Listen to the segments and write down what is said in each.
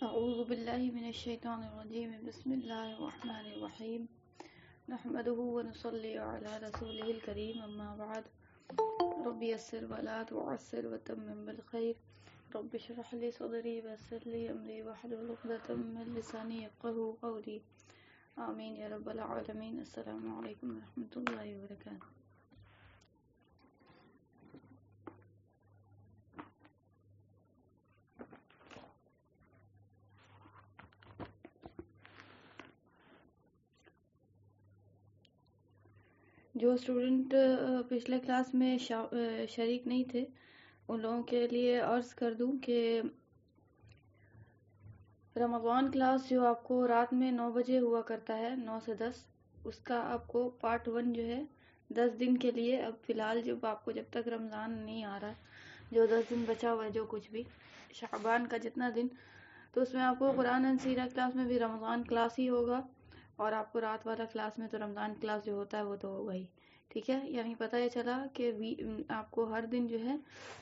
أعوذ بالله من الشيطان الرجيم بسم الله الرحمن الرحيم نحمده ونصلي على رسوله الكريم أما بعد رب يسر ولا تعسر وتمم بالخير رب اشرح لي صدري ويسر لي أمري واحلل عقدة من لساني يفقهوا قولي آمين يا رب العالمين. السلام عليكم ورحمة الله وبركاته. جو اسٹوڈنٹ پچھلے کلاس میں شریک نہیں تھے ان لوگوں کے لیے عرض کر دوں کہ رمضان کلاس جو آپ کو رات میں 9 بجے ہوا کرتا ہے 9 سے 10، اس کا آپ کو پارٹ 1 جو ہے 10 دن کے لیے، اب فی الحال جب تک رمضان نہیں آ رہا، جو 10 دن بچا ہوا ہے، جو کچھ بھی شعبان کا جتنا دن، تو اس میں آپ کو قرآن اینڈ سیرہ کلاس میں بھی رمضان کلاس ہی ہوگا، اور آپ کو رات والا کلاس میں تو رمضان کلاس جو ہوتا ہے وہ تو ہوگا ہی. ٹھیک ہے، یعنی پتہ یہ چلا کہ آپ کو ہر دن جو ہے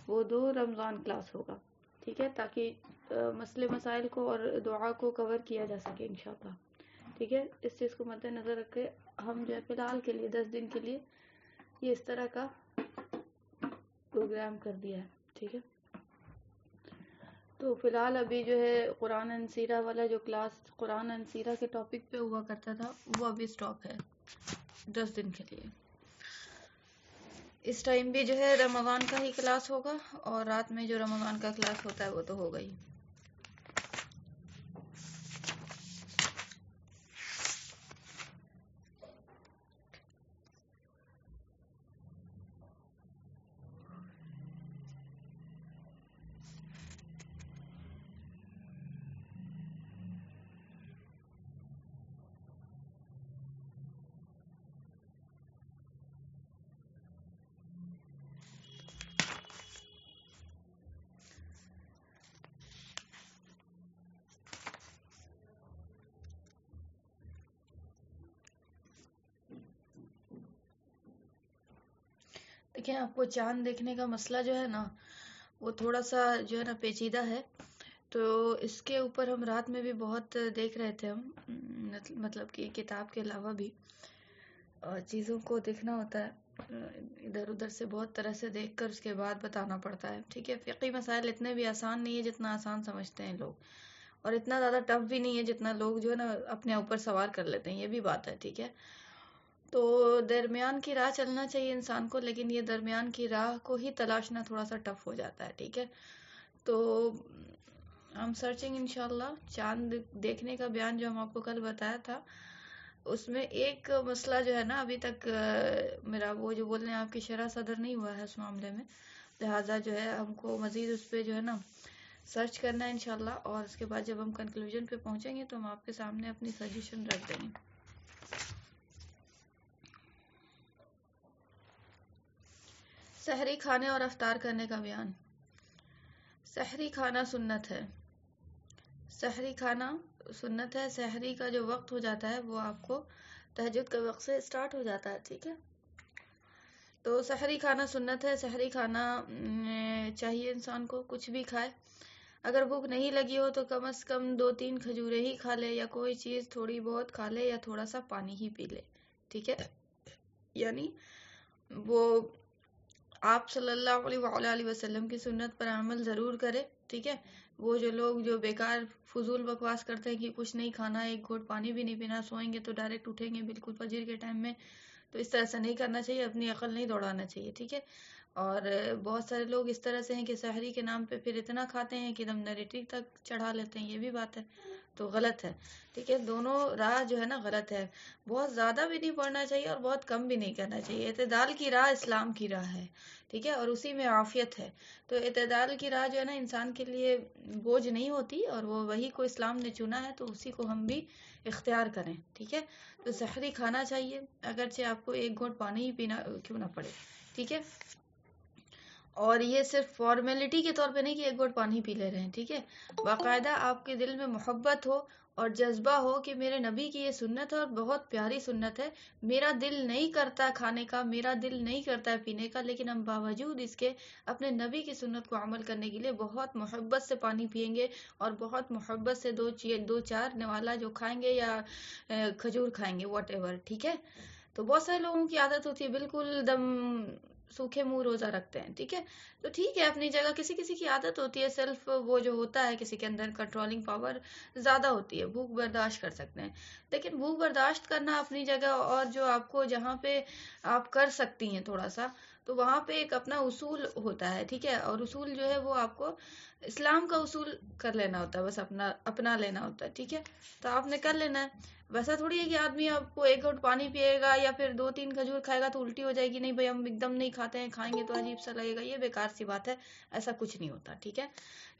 وہ 2 رمضان کلاس ہوگا. ٹھیک ہے، تاکہ مسئلے مسائل کو اور دعا کو کور کیا جا سکے انشاءاللہ. ٹھیک ہے، اس چیز کو مد نظر رکھ کے ہم جو ہے فی الحال کے لیے 10 دن کے لیے یہ اس طرح کا پروگرام کر دیا ہے. ٹھیک ہے، تو فی الحال ابھی جو ہے قرآن اینڈ سیرہ والا جو کلاس قرآن اینڈ سیرہ کے ٹاپک پہ ہوا کرتا تھا وہ ابھی سٹاپ ہے 10 دن کے لیے. اس ٹائم بھی جو ہے رمضان کا ہی کلاس ہوگا، اور رات میں جو رمضان کا کلاس ہوتا ہے وہ تو ہوگا ہی. دیکھیں، آپ کو چاند دیکھنے کا مسئلہ جو ہے نا وہ تھوڑا سا جو ہے نا پیچیدہ ہے، تو اس کے اوپر ہم رات میں بھی بہت دیکھ رہے تھے. ہم مطلب کہ کتاب کے علاوہ بھی چیزوں کو دیکھنا ہوتا ہے، ادھر ادھر سے بہت طرح سے دیکھ کر اس کے بعد بتانا پڑتا ہے. ٹھیک ہے، فقہی مسائل اتنے بھی آسان نہیں ہے جتنا آسان سمجھتے ہیں لوگ، اور اتنا زیادہ ٹف بھی نہیں ہے جتنا لوگ جو ہے نا اپنے اوپر سوار کر لیتے ہیں، یہ بھی بات ہے. ٹھیک ہے، تو درمیان کی راہ چلنا چاہیے انسان کو، لیکن یہ درمیان کی راہ کو ہی تلاشنا تھوڑا سا ٹف ہو جاتا ہے. ٹھیک ہے، تو ہم سرچنگ انشاءاللہ چاند دیکھنے کا بیان جو ہم آپ کو کل بتایا تھا، اس میں ایک مسئلہ جو ہے نا ابھی تک میرا وہ جو بولنے آپ کی شرح صدر نہیں ہوا ہے اس معاملے میں، لہٰذا جو ہے ہم کو مزید اس پہ جو ہے نا سرچ کرنا ہے انشاءاللہ، اور اس کے بعد جب ہم کنکلوژن پہ پہنچیں گے تو ہم آپ کے سامنے اپنی سجیشن رکھ دیں گے. سحری کھانے اور افطار کرنے کا بیان. سحری کھانا سنت ہے، سحری کھانا سنت ہے. سحری کا جو وقت ہو جاتا ہے وہ آپ کو تہجد کے وقت سے سٹارٹ ہو جاتا ہے. ٹھیک ہے، تو سحری کھانا سنت ہے. سحری کھانا چاہیے انسان کو، کچھ بھی کھائے. اگر بھوک نہیں لگی ہو تو کم از کم 2-3 کھجورے ہی کھا لے، یا کوئی چیز تھوڑی بہت کھا لے، یا تھوڑا سا پانی ہی پی لے. ٹھیک ہے، یعنی وہ آپ صلی اللہ علیہ وآلہ وسلم کی سنت پر عمل ضرور کرے. ٹھیک ہے، وہ جو لوگ جو بیکار فضول بکواس کرتے ہیں کہ کچھ نہیں کھانا، ایک گھونٹ پانی بھی نہیں پینا، سوئیں گے تو ڈائریکٹ اٹھیں گے بالکل فجر کے ٹائم میں، تو اس طرح سے نہیں کرنا چاہیے، اپنی عقل نہیں دوڑانا چاہیے. ٹھیک ہے، اور بہت سارے لوگ اس طرح سے ہیں کہ سحری کے نام پہ پھر اتنا کھاتے ہیں کہ دم نریٹی تک چڑھا لیتے ہیں، یہ بھی بات ہے، تو غلط ہے. ٹھیک ہے، دونوں راہ جو ہے نا غلط ہے. بہت زیادہ بھی نہیں پڑھنا چاہیے اور بہت کم بھی نہیں کرنا چاہیے. اعتدال کی راہ اسلام کی راہ ہے. ٹھیک ہے، اور اسی میں عافیت ہے. تو اعتدال کی راہ جو ہے نا انسان کے لیے بوجھ نہیں ہوتی، اور وہ وہی کو اسلام نے چنا ہے تو اسی کو ہم بھی اختیار کریں. ٹھیک ہے، تو سحری کھانا چاہیے، اگرچہ آپ کو ایک گھونٹ پانی ہی پینا کیوں نہ پڑے. ٹھیک ہے، اور یہ صرف فارمیلٹی کے طور پہ نہیں کہ ایک گھونٹ پانی پی لے رہے ہیں، ٹھیک ہے، باقاعدہ آپ کے دل میں محبت ہو اور جذبہ ہو کہ میرے نبی کی یہ سنت ہے اور بہت پیاری سنت ہے، میرا دل نہیں کرتا ہے کھانے کا، میرا دل نہیں کرتا ہے پینے کا، لیکن ہم باوجود اس کے اپنے نبی کی سنت کو عمل کرنے کے لیے بہت محبت سے پانی پئیں گے اور بہت محبت سے دو چار نوالا جو کھائیں گے یا کھجور کھائیں گے، واٹ ایور، ٹھیک ہے۔ تو بہت سارے لوگوں کی عادت ہوتی ہے بالکل دم سوکھے منہ روزہ رکھتے ہیں، ٹھیک ہے، تو ٹھیک ہے اپنی جگہ، کسی کسی کی عادت ہوتی ہے سیلف، وہ جو ہوتا ہے کسی کے اندر کنٹرولنگ پاور زیادہ ہوتی ہے، بھوک برداشت کر سکتے ہیں، لیکن بھوک برداشت کرنا اپنی جگہ، اور جو آپ کو جہاں پہ آپ کر سکتی ہیں تھوڑا سا، تو وہاں پہ ایک اپنا اصول ہوتا ہے، ٹھیک ہے، اور اصول جو ہے وہ آپ کو اسلام کا اصول کر لینا ہوتا ہے، بس اپنا لینا ہوتا ہے، ٹھیک ہے، تو آپ نے کر لینا ہے۔ ویسا تھوڑی ہے کہ آدمی آپ کو ایک گھونٹ پانی پیے گا یا پھر 2-3 کھجور کھائے گا تو الٹی ہو جائے گی، نہیں بھائی ہم ایک دم نہیں کھاتے ہیں، کھائیں گے تو عجیب سا لگے گا، یہ بیکار سی بات ہے، ایسا کچھ نہیں ہوتا، ٹھیک ہے،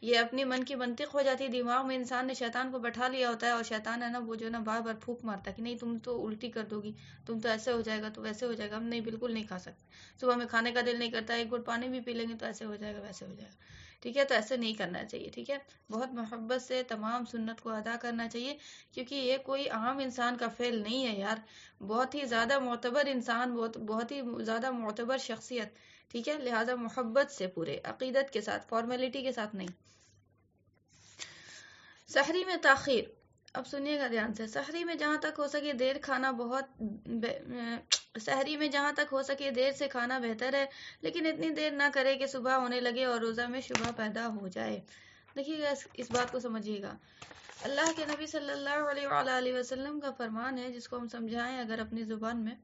یہ اپنی من کی منطق ہو جاتی ہے، دماغ میں انسان نے شیطان کو بیٹھا لیا ہوتا ہے، اور شیطان ہے نا وہ جو ہے نا بار بار پھونک مارتا ہے کہ نہیں تم تو الٹی کر دو گی، تم تو ایسے ہو جائے گا، تو ویسے ہو جائے گا، ہم نہیں بالکل نہیں کھا سکتے، صبح میں کھانے کا دل نہیں کرتا، ایک گھونٹ پانی بھی پی لیں گے تو ایسے ہو جائے گا، ویسے ہو جائے گا، ٹھیک ہے، تو ایسے نہیں کرنا چاہیے، ٹھیک ہے، بہت محبت سے تمام سنت کو ادا کرنا چاہیے، کیونکہ یہ کوئی عام انسان کا فعل نہیں ہے یار، بہت ہی زیادہ معتبر انسان، بہت ہی زیادہ معتبر شخصیت، ٹھیک ہے، لہٰذا محبت سے پورے عقیدت کے ساتھ، فارمیلٹی کے ساتھ نہیں۔ سحری میں تاخیر، اب سنیے گا دھیان سے، سحری میں جہاں تک ہو سکے دیر کھانا سحری میں جہاں تک ہو سکے دیر سے کھانا بہتر ہے، لیکن اتنی دیر نہ کرے کہ صبح ہونے لگے اور روزہ میں شبہ پیدا ہو جائے۔ دیکھیے گا اس بات کو سمجھیے گا، اللہ کے نبی صلی اللہ علیہ وآلہ وسلم کا فرمان ہے، جس کو ہم سمجھائیں اگر اپنی زبان میں،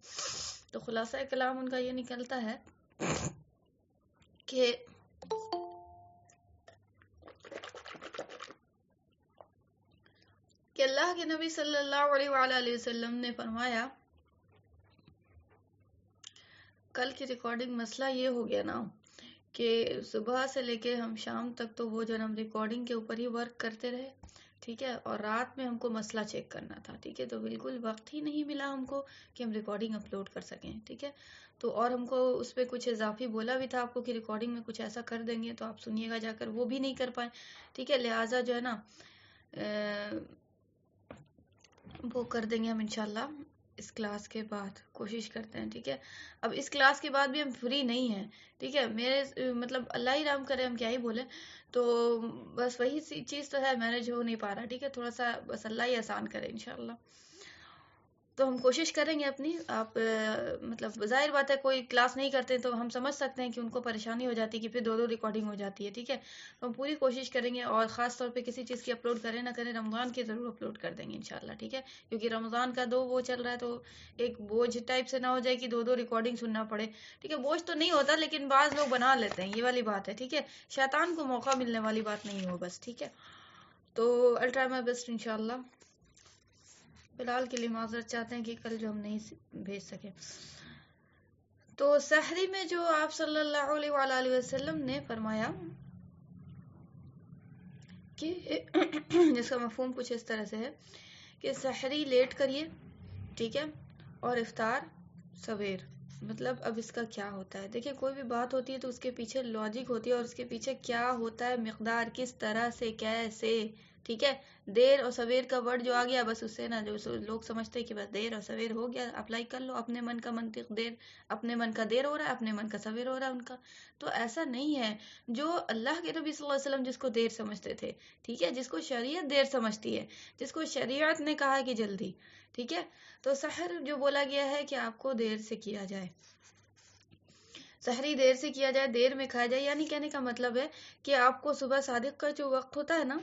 تو خلاصہ کلام ان کا یہ نکلتا ہے کہ اللہ کے نبی صلی اللہ علیہ وآلہ وسلم نے فرمایا، کل کی ریکارڈنگ مسئلہ یہ ہو گیا نا کہ صبح سے لے کے ہم شام تک تو وہ جو ہم ریکارڈنگ کے اوپر ہی ورک کرتے رہے، ٹھیک ہے، اور رات میں ہم کو مسئلہ چیک کرنا تھا، ٹھیک ہے، تو بالکل وقت ہی نہیں ملا ہم کو کہ ہم ریکارڈنگ اپلوڈ کر سکیں، ٹھیک ہے، تو اور ہم کو اس پہ کچھ اضافی بولا بھی تھا آپ کو کہ ریکارڈنگ میں کچھ ایسا کر دیں گے، تو آپ سنیے گا جا کر، وہ بھی نہیں کر پائے، ٹھیک ہے، لہٰذا جو ہے نا وہ کر دیں گے ہم انشاءاللہ اس کلاس کے بعد، کوشش کرتے ہیں، ٹھیک ہے، اب اس کلاس کے بعد بھی ہم فری نہیں ہیں، ٹھیک ہے، میرے مطلب اللہ ہی رحم کرے، ہم کیا ہی بولیں، تو بس وہی چیز تو ہے، مینج ہو نہیں پا رہا، ٹھیک ہے، تھوڑا سا بس اللہ ہی آسان کرے انشاءاللہ، تو ہم کوشش کریں گے اپنی، آپ مطلب ظاہر بات ہے کوئی کلاس نہیں کرتے تو ہم سمجھ سکتے ہیں کہ ان کو پریشانی ہو جاتی ہے کہ پھر دو ریکارڈنگ ہو جاتی ہے، ٹھیک ہے، تو ہم پوری کوشش کریں گے، اور خاص طور پہ کسی چیز کی اپلوڈ کریں نہ کریں، رمضان کی ضرور اپلوڈ کر دیں گے انشاءاللہ، ٹھیک ہے، کیونکہ رمضان کا وہ چل رہا ہے تو ایک بوجھ ٹائپ سے نہ ہو جائے کہ دو ریکارڈنگ سننا پڑے، ٹھیک ہے، بوجھ تو نہیں ہوتا لیکن بعض لوگ بنا لیتے ہیں، یہ والی بات ہے، ٹھیک ہے، شیطان کو موقع ملنے والی بات نہیں ہو بس، ٹھیک ہے، تو I'll try my best انشاءاللہ، فی الحال کے لیے معذرت چاہتے ہیں کہ کل جو ہم نہیں بھیج سکے۔ تو سحری میں جو آپ صلی اللہ علیہ وآلہ وسلم نے فرمایا کہ جس کا مفہوم کچھ اس طرح سے ہے کہ سحری لیٹ کریے، ٹھیک ہے، اور افطار سویر، مطلب اب اس کا کیا ہوتا ہے، دیکھیں کوئی بھی بات ہوتی ہے تو اس کے پیچھے لاجک ہوتی ہے، اور اس کے پیچھے کیا ہوتا ہے، مقدار کس طرح سے کیسے، ٹھیک ہے، دیر اور سویر کا ورڈ جو آ گیا بس اس سے نا جو لوگ سمجھتے ہیں کہ بس دیر اور سویر ہو گیا، اپلائی کر لو اپنے من کا منطق، دیر اپنے من کا دیر ہو رہا ہے، اپنے من کا سویر ہو رہا ہے ان کا، تو ایسا نہیں ہے، جو اللہ کے نبی صلی اللہ علیہ وسلم جس کو دیر سمجھتے تھے، ٹھیک ہے، جس کو شریعت دیر سمجھتی ہے، جس کو شریعت نے کہا ہے کہ جلدی، ٹھیک ہے، تو سحر جو بولا گیا ہے کہ آپ کو دیر سے کیا جائے، سحری دیر سے کیا جائے، دیر میں کھایا جائے، یعنی کہنے کا مطلب ہے کہ آپ کو صبح صادق کا جو وقت ہوتا ہے نا،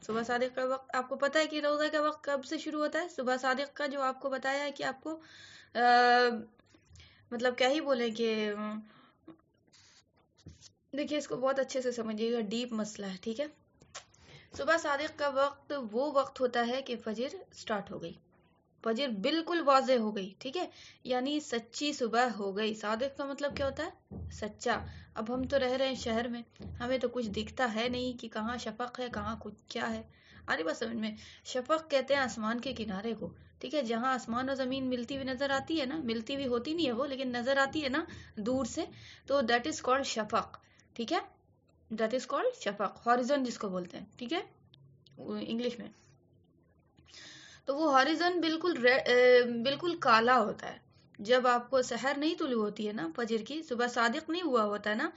صبح صادق کا وقت آپ کو پتہ ہے کہ روزہ کا وقت کب سے شروع ہوتا ہے، صبح صادق کا جو آپ کو بتایا ہے کہ آپ کو مطلب کیا ہی بولیں کہ دیکھیے اس کو بہت اچھے سے سمجھیے گا، ڈیپ مسئلہ ہے، ٹھیک ہے، صبح صادق کا وقت وہ وقت ہوتا ہے کہ فجر سٹارٹ ہو گئی، فجر بالکل واضح ہو گئی، ٹھیک ہے، یعنی سچی صبح ہو گئی، صادق کا مطلب کیا ہوتا ہے، سچا، اب ہم تو رہ رہے ہیں شہر میں، ہمیں تو کچھ دکھتا ہے نہیں کہ کہاں شفق ہے کہاں کچھ کیا ہے، آری بات سمجھ میں، شفق کہتے ہیں آسمان کے کنارے کو، ٹھیک ہے، جہاں آسمان اور زمین ملتی ہوئی نظر آتی ہے نا، ملتی ہوئی ہوتی نہیں ہے وہ لیکن نظر آتی ہے نا دور سے، تو دیٹ از کالڈ شفق، ٹھیک ہے, دیٹ از کالڈ شفق, ہاریزن جس کو بولتے ہیں, ٹھیک ہے انگلش میں. تو وہ ہاریزن بالکل کالا ہوتا ہے. جب آپ کو سحر نہیں طلوع ہوتی ہے نا, فجر کی, صبح صادق نہیں ہوا ہوتا ہے نا,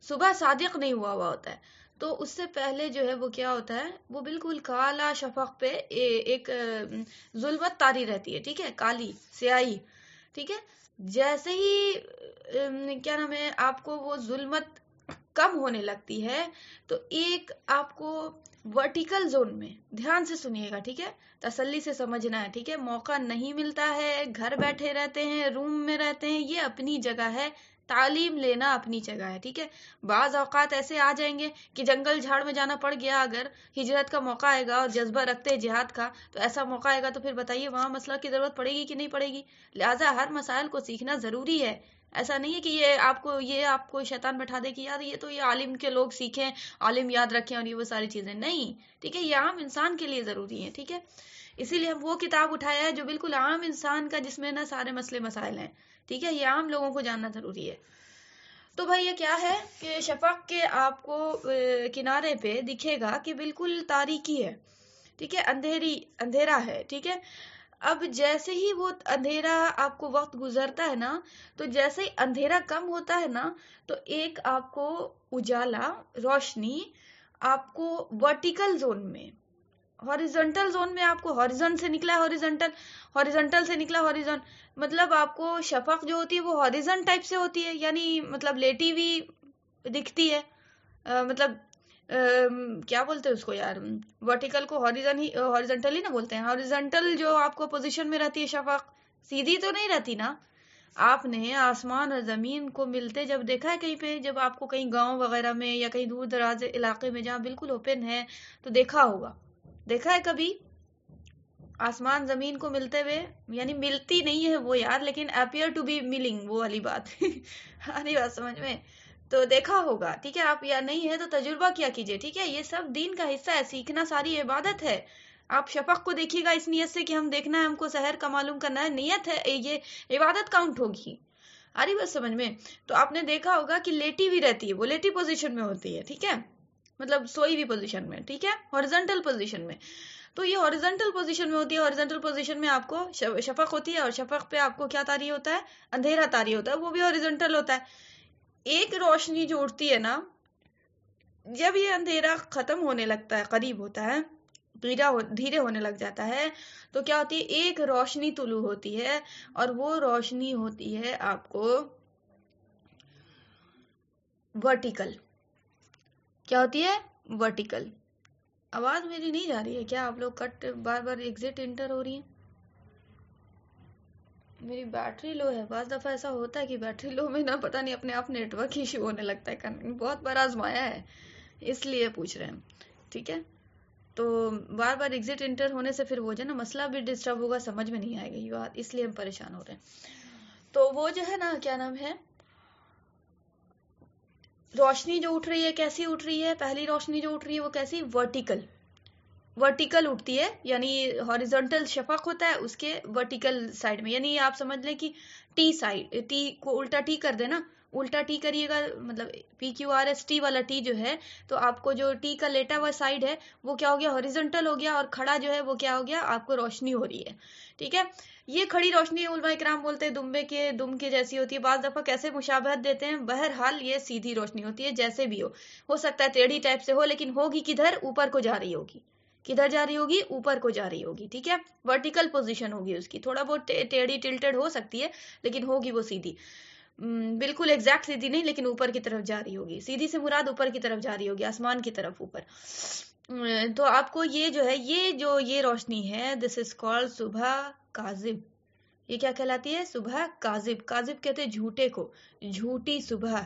صبح صادق نہیں ہوا ہوتا ہے, تو اس سے پہلے جو ہے وہ کیا ہوتا ہے, وہ بالکل کالا شفق پہ ایک ظلمت طاری رہتی ہے, ٹھیک ہے, کالی سیاہی, ٹھیک ہے. جیسے ہی کیا نام ہے, آپ کو وہ ظلمت کم ہونے لگتی ہے, تو ایک آپ کو ورٹیکل زون میں, دھیان سے سنیے گا, ٹھیک ہے, تسلی سے سمجھنا ہے, ٹھیک ہے, موقع نہیں ملتا ہے, گھر بیٹھے رہتے ہیں, روم میں رہتے ہیں, یہ اپنی جگہ ہے, تعلیم لینا اپنی جگہ ہے, ٹھیک ہے. بعض اوقات ایسے آ جائیں گے کہ جنگل جھاڑ میں جانا پڑ گیا, اگر ہجرت کا موقع آئے گا اور جذبہ رکھتے جہاد کا, تو ایسا موقع آئے گا تو پھر بتائیے وہاں مسئلہ کی ضرورت پڑے گی کہ نہیں پڑے گی. لہٰذا ہر مسائل کو سیکھنا ضروری ہے. ایسا نہیں ہے کہ یہ آپ کو شیطان بٹھا دے کہ یار یہ تو یہ عالم کے لوگ سیکھیں, عالم یاد رکھیں اور یہ وہ ساری چیزیں, نہیں, ٹھیک ہے, یہ عام انسان کے لیے ضروری ہے, ٹھیک ہے. اسی لیے ہم وہ کتاب اٹھایا ہے جو بالکل عام انسان کا, جس میں نا سارے مسئلے مسائل ہیں, ٹھیک ہے, یہ عام لوگوں کو جاننا ضروری ہے. تو بھائی یہ کیا ہے کہ شفق کے آپ کو کنارے پہ دکھے گا کہ بالکل تاریکی ہے, ٹھیک ہے, اندھیرا ہے, ٹھیک ہے. اب جیسے ہی وہ اندھیرا آپ کو وقت گزرتا ہے نا, تو جیسے ہی اندھیرا کم ہوتا ہے نا, تو ایک آپ کو اجالا, روشنی آپ کو ورٹیکل زون میں, ہاریزونٹل زون میں آپ کو, ہاریزن سے نکلا ہاریزونٹل سے نکلا ہاریزن, مطلب آپ کو شفق جو ہوتی ہے وہ ہاریزن ٹائپ سے ہوتی ہے, یعنی مطلب لیٹی ہوئی دکھتی ہے, مطلب کیا بولتے ہیں اس کو یار, ورٹیکل کو ہاریزونٹل ہی نا بولتے ہیں. ہاریزونٹل جو آپ کو پوزیشن میں رہتی ہے شفق, سیدھی تو نہیں رہتی نا. آپ نے آسمان اور زمین کو ملتے جب دیکھا ہے کہیں پہ, جب آپ کو کہیں گاؤں وغیرہ میں یا کہیں دور دراز علاقے میں جہاں بالکل اوپن ہے, تو دیکھا ہوگا, دیکھا ہے کبھی آسمان زمین کو ملتے ہوئے, یعنی ملتی نہیں ہے وہ یار, لیکن اپیئر ٹو بی ملنگ, وہ والی بات آنی بات سمجھ میں, تو دیکھا ہوگا, ٹھیک ہے. آپ یا نہیں ہے تو تجربہ کیا کیجئے, ٹھیک ہے, یہ سب دین کا حصہ ہے, سیکھنا ساری عبادت ہے. آپ شفق کو دیکھیے گا اس نیت سے کہ ہم دیکھنا ہے, ہم کو سحر کا معلوم کرنا ہے, نیت ہے, یہ عبادت کاؤنٹ ہوگی. آ رہی بات سمجھ میں؟ تو آپ نے دیکھا ہوگا کہ لیٹی بھی رہتی ہے, وہ لیٹی پوزیشن میں ہوتی ہے, ٹھیک ہے, مطلب سوئی ہوئی پوزیشن میں, ٹھیک ہے, ہاریزونٹل پوزیشن میں. تو یہ ہاریزونٹل پوزیشن میں ہوتی ہے, ہاریزونٹل پوزیشن میں آپ کو شفق ہوتی ہے, اور شفق پہ آپ کو کیا طاری ہوتا ہے, اندھیرا طاری ہوتا ہے, وہ بھی ہاریزونٹل ہوتا ہے. ایک روشنی جو اٹھتی ہے نا, جب یہ اندھیرا ختم ہونے لگتا ہے, قریب ہوتا ہے, دھیرے ہونے لگ جاتا ہے, تو کیا ہوتی ہے, ایک روشنی طلوع ہوتی ہے, اور وہ روشنی ہوتی ہے آپ کو ورٹیکل. کیا ہوتی ہے, ورٹیکل. آواز میری نہیں جا رہی ہے کیا, آپ لوگ کٹ بار بار ایگزٹ انٹر ہو رہی ہیں؟ میری بیٹری لو ہے, بعض دفعہ ایسا ہوتا ہے کہ بیٹری لو میں نا پتہ نہیں اپنے آپ نیٹ ورک ایشو ہونے لگتا ہے, بہت بار آزمایا ہے, اس لیے پوچھ رہے ہیں, ٹھیک ہے. تو بار بار ایگزٹ انٹر ہونے سے پھر وہ جو ہے نا مسئلہ بھی ڈسٹرب ہوگا, سمجھ میں نہیں آئے گا یہ بات, اس لیے ہم پریشان ہو رہے ہیں. تو وہ جو ہے نا, کیا نام ہے, روشنی جو اٹھ رہی ہے, کیسی اٹھ رہی ہے, پہلی روشنی جو اٹھ رہی ہے وہ کیسی, ورٹیکل اٹھتی ہے, یعنی ہاریزونٹل شفق ہوتا ہے, اس کے ورٹیکل سائڈ میں, یعنی آپ سمجھ لیں کہ ٹی سائڈ, ٹی کو الٹا ٹی کر دینا, الٹا ٹی کریے گا, مطلب پی کیو آر ایس ٹی والا ٹی جو ہے, تو آپ کو جو ٹی کا لیٹا ہوا سائڈ ہے وہ کیا ہو گیا, ہاریزونٹل ہو گیا, اور کھڑا جو ہے وہ کیا ہو گیا, آپ کو روشنی ہو رہی ہے, ٹھیک ہے. یہ کھڑی روشنی علماء کرام بولتے ہیں دم کے جیسی ہوتی ہے, بعض دفعہ کیسے مشابہت دیتے ہیں, بہرحال یہ سیدھی روشنی ہوتی ہے, جیسے بھی ہو سکتا ہے ٹیڑھی ٹائپ سے ہو, لیکن ہوگی کدھر, اوپر کو جا رہی ہوگی, کدھر جا رہی ہوگی, اوپر کو جا رہی ہوگی, ٹھیک ہے. ورٹیکل پوزیشن ہوگی اس کی, تھوڑا بہت ٹیڑھی ٹلٹڈ ہو سکتی ہے, لیکن ہوگی وہ سیدھی, بالکل ایگزیکٹ سیدھی نہیں, لیکن اوپر کی طرف جا رہی ہوگی. سیدھی سے مراد اوپر کی طرف جا رہی ہوگی, آسمان کی طرف اوپر. تو آپ کو یہ جو ہے, یہ روشنی ہے, دس از کالڈ صبح کاذب. یہ کیا کہلاتی ہے, صبح کاذب. کاذب کہتے ہیں جھوٹے کو, جھوٹی صبح,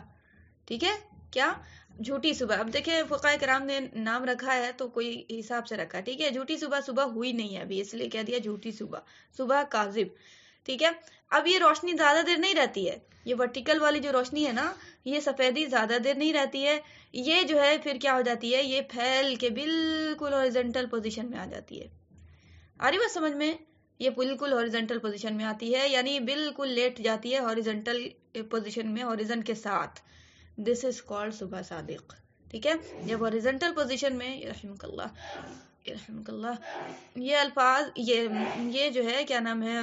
ٹھیک ہے, کیا, جھوٹی صبح. اب دیکھیں فقہاء کرام نے نام رکھا ہے تو کوئی حساب سے رکھا ہے, ٹھیک ہے. جھوٹی صبح ہوئی نہیں ہے ابھی, اس لیے کہہ دیا جھوٹی صبح کاذب, ٹھیک ہے. اب یہ روشنی زیادہ دیر نہیں رہتی ہے, یہ ورٹیکل والی جو روشنی ہے نا, یہ سفیدی زیادہ دیر نہیں رہتی ہے, یہ جو ہے پھر کیا ہو جاتی ہے, یہ پھیل کے بالکل ہاریزونٹل پوزیشن میں آ جاتی ہے. آ رہی بات سمجھ میں, یہ بالکل ہاریزونٹل پوزیشن میں آتی ہے, یعنی بالکل لیٹ جاتی ہے ہاریزونٹل پوزیشن میں, ہاریزن کے ساتھ, دس از کالڈ صبح صادق. ٹھیک ہے. جب ہاریزونٹل پوزیشن میں رحمک اللہ یہ الفاظ یہ جو ہے کیا نام ہے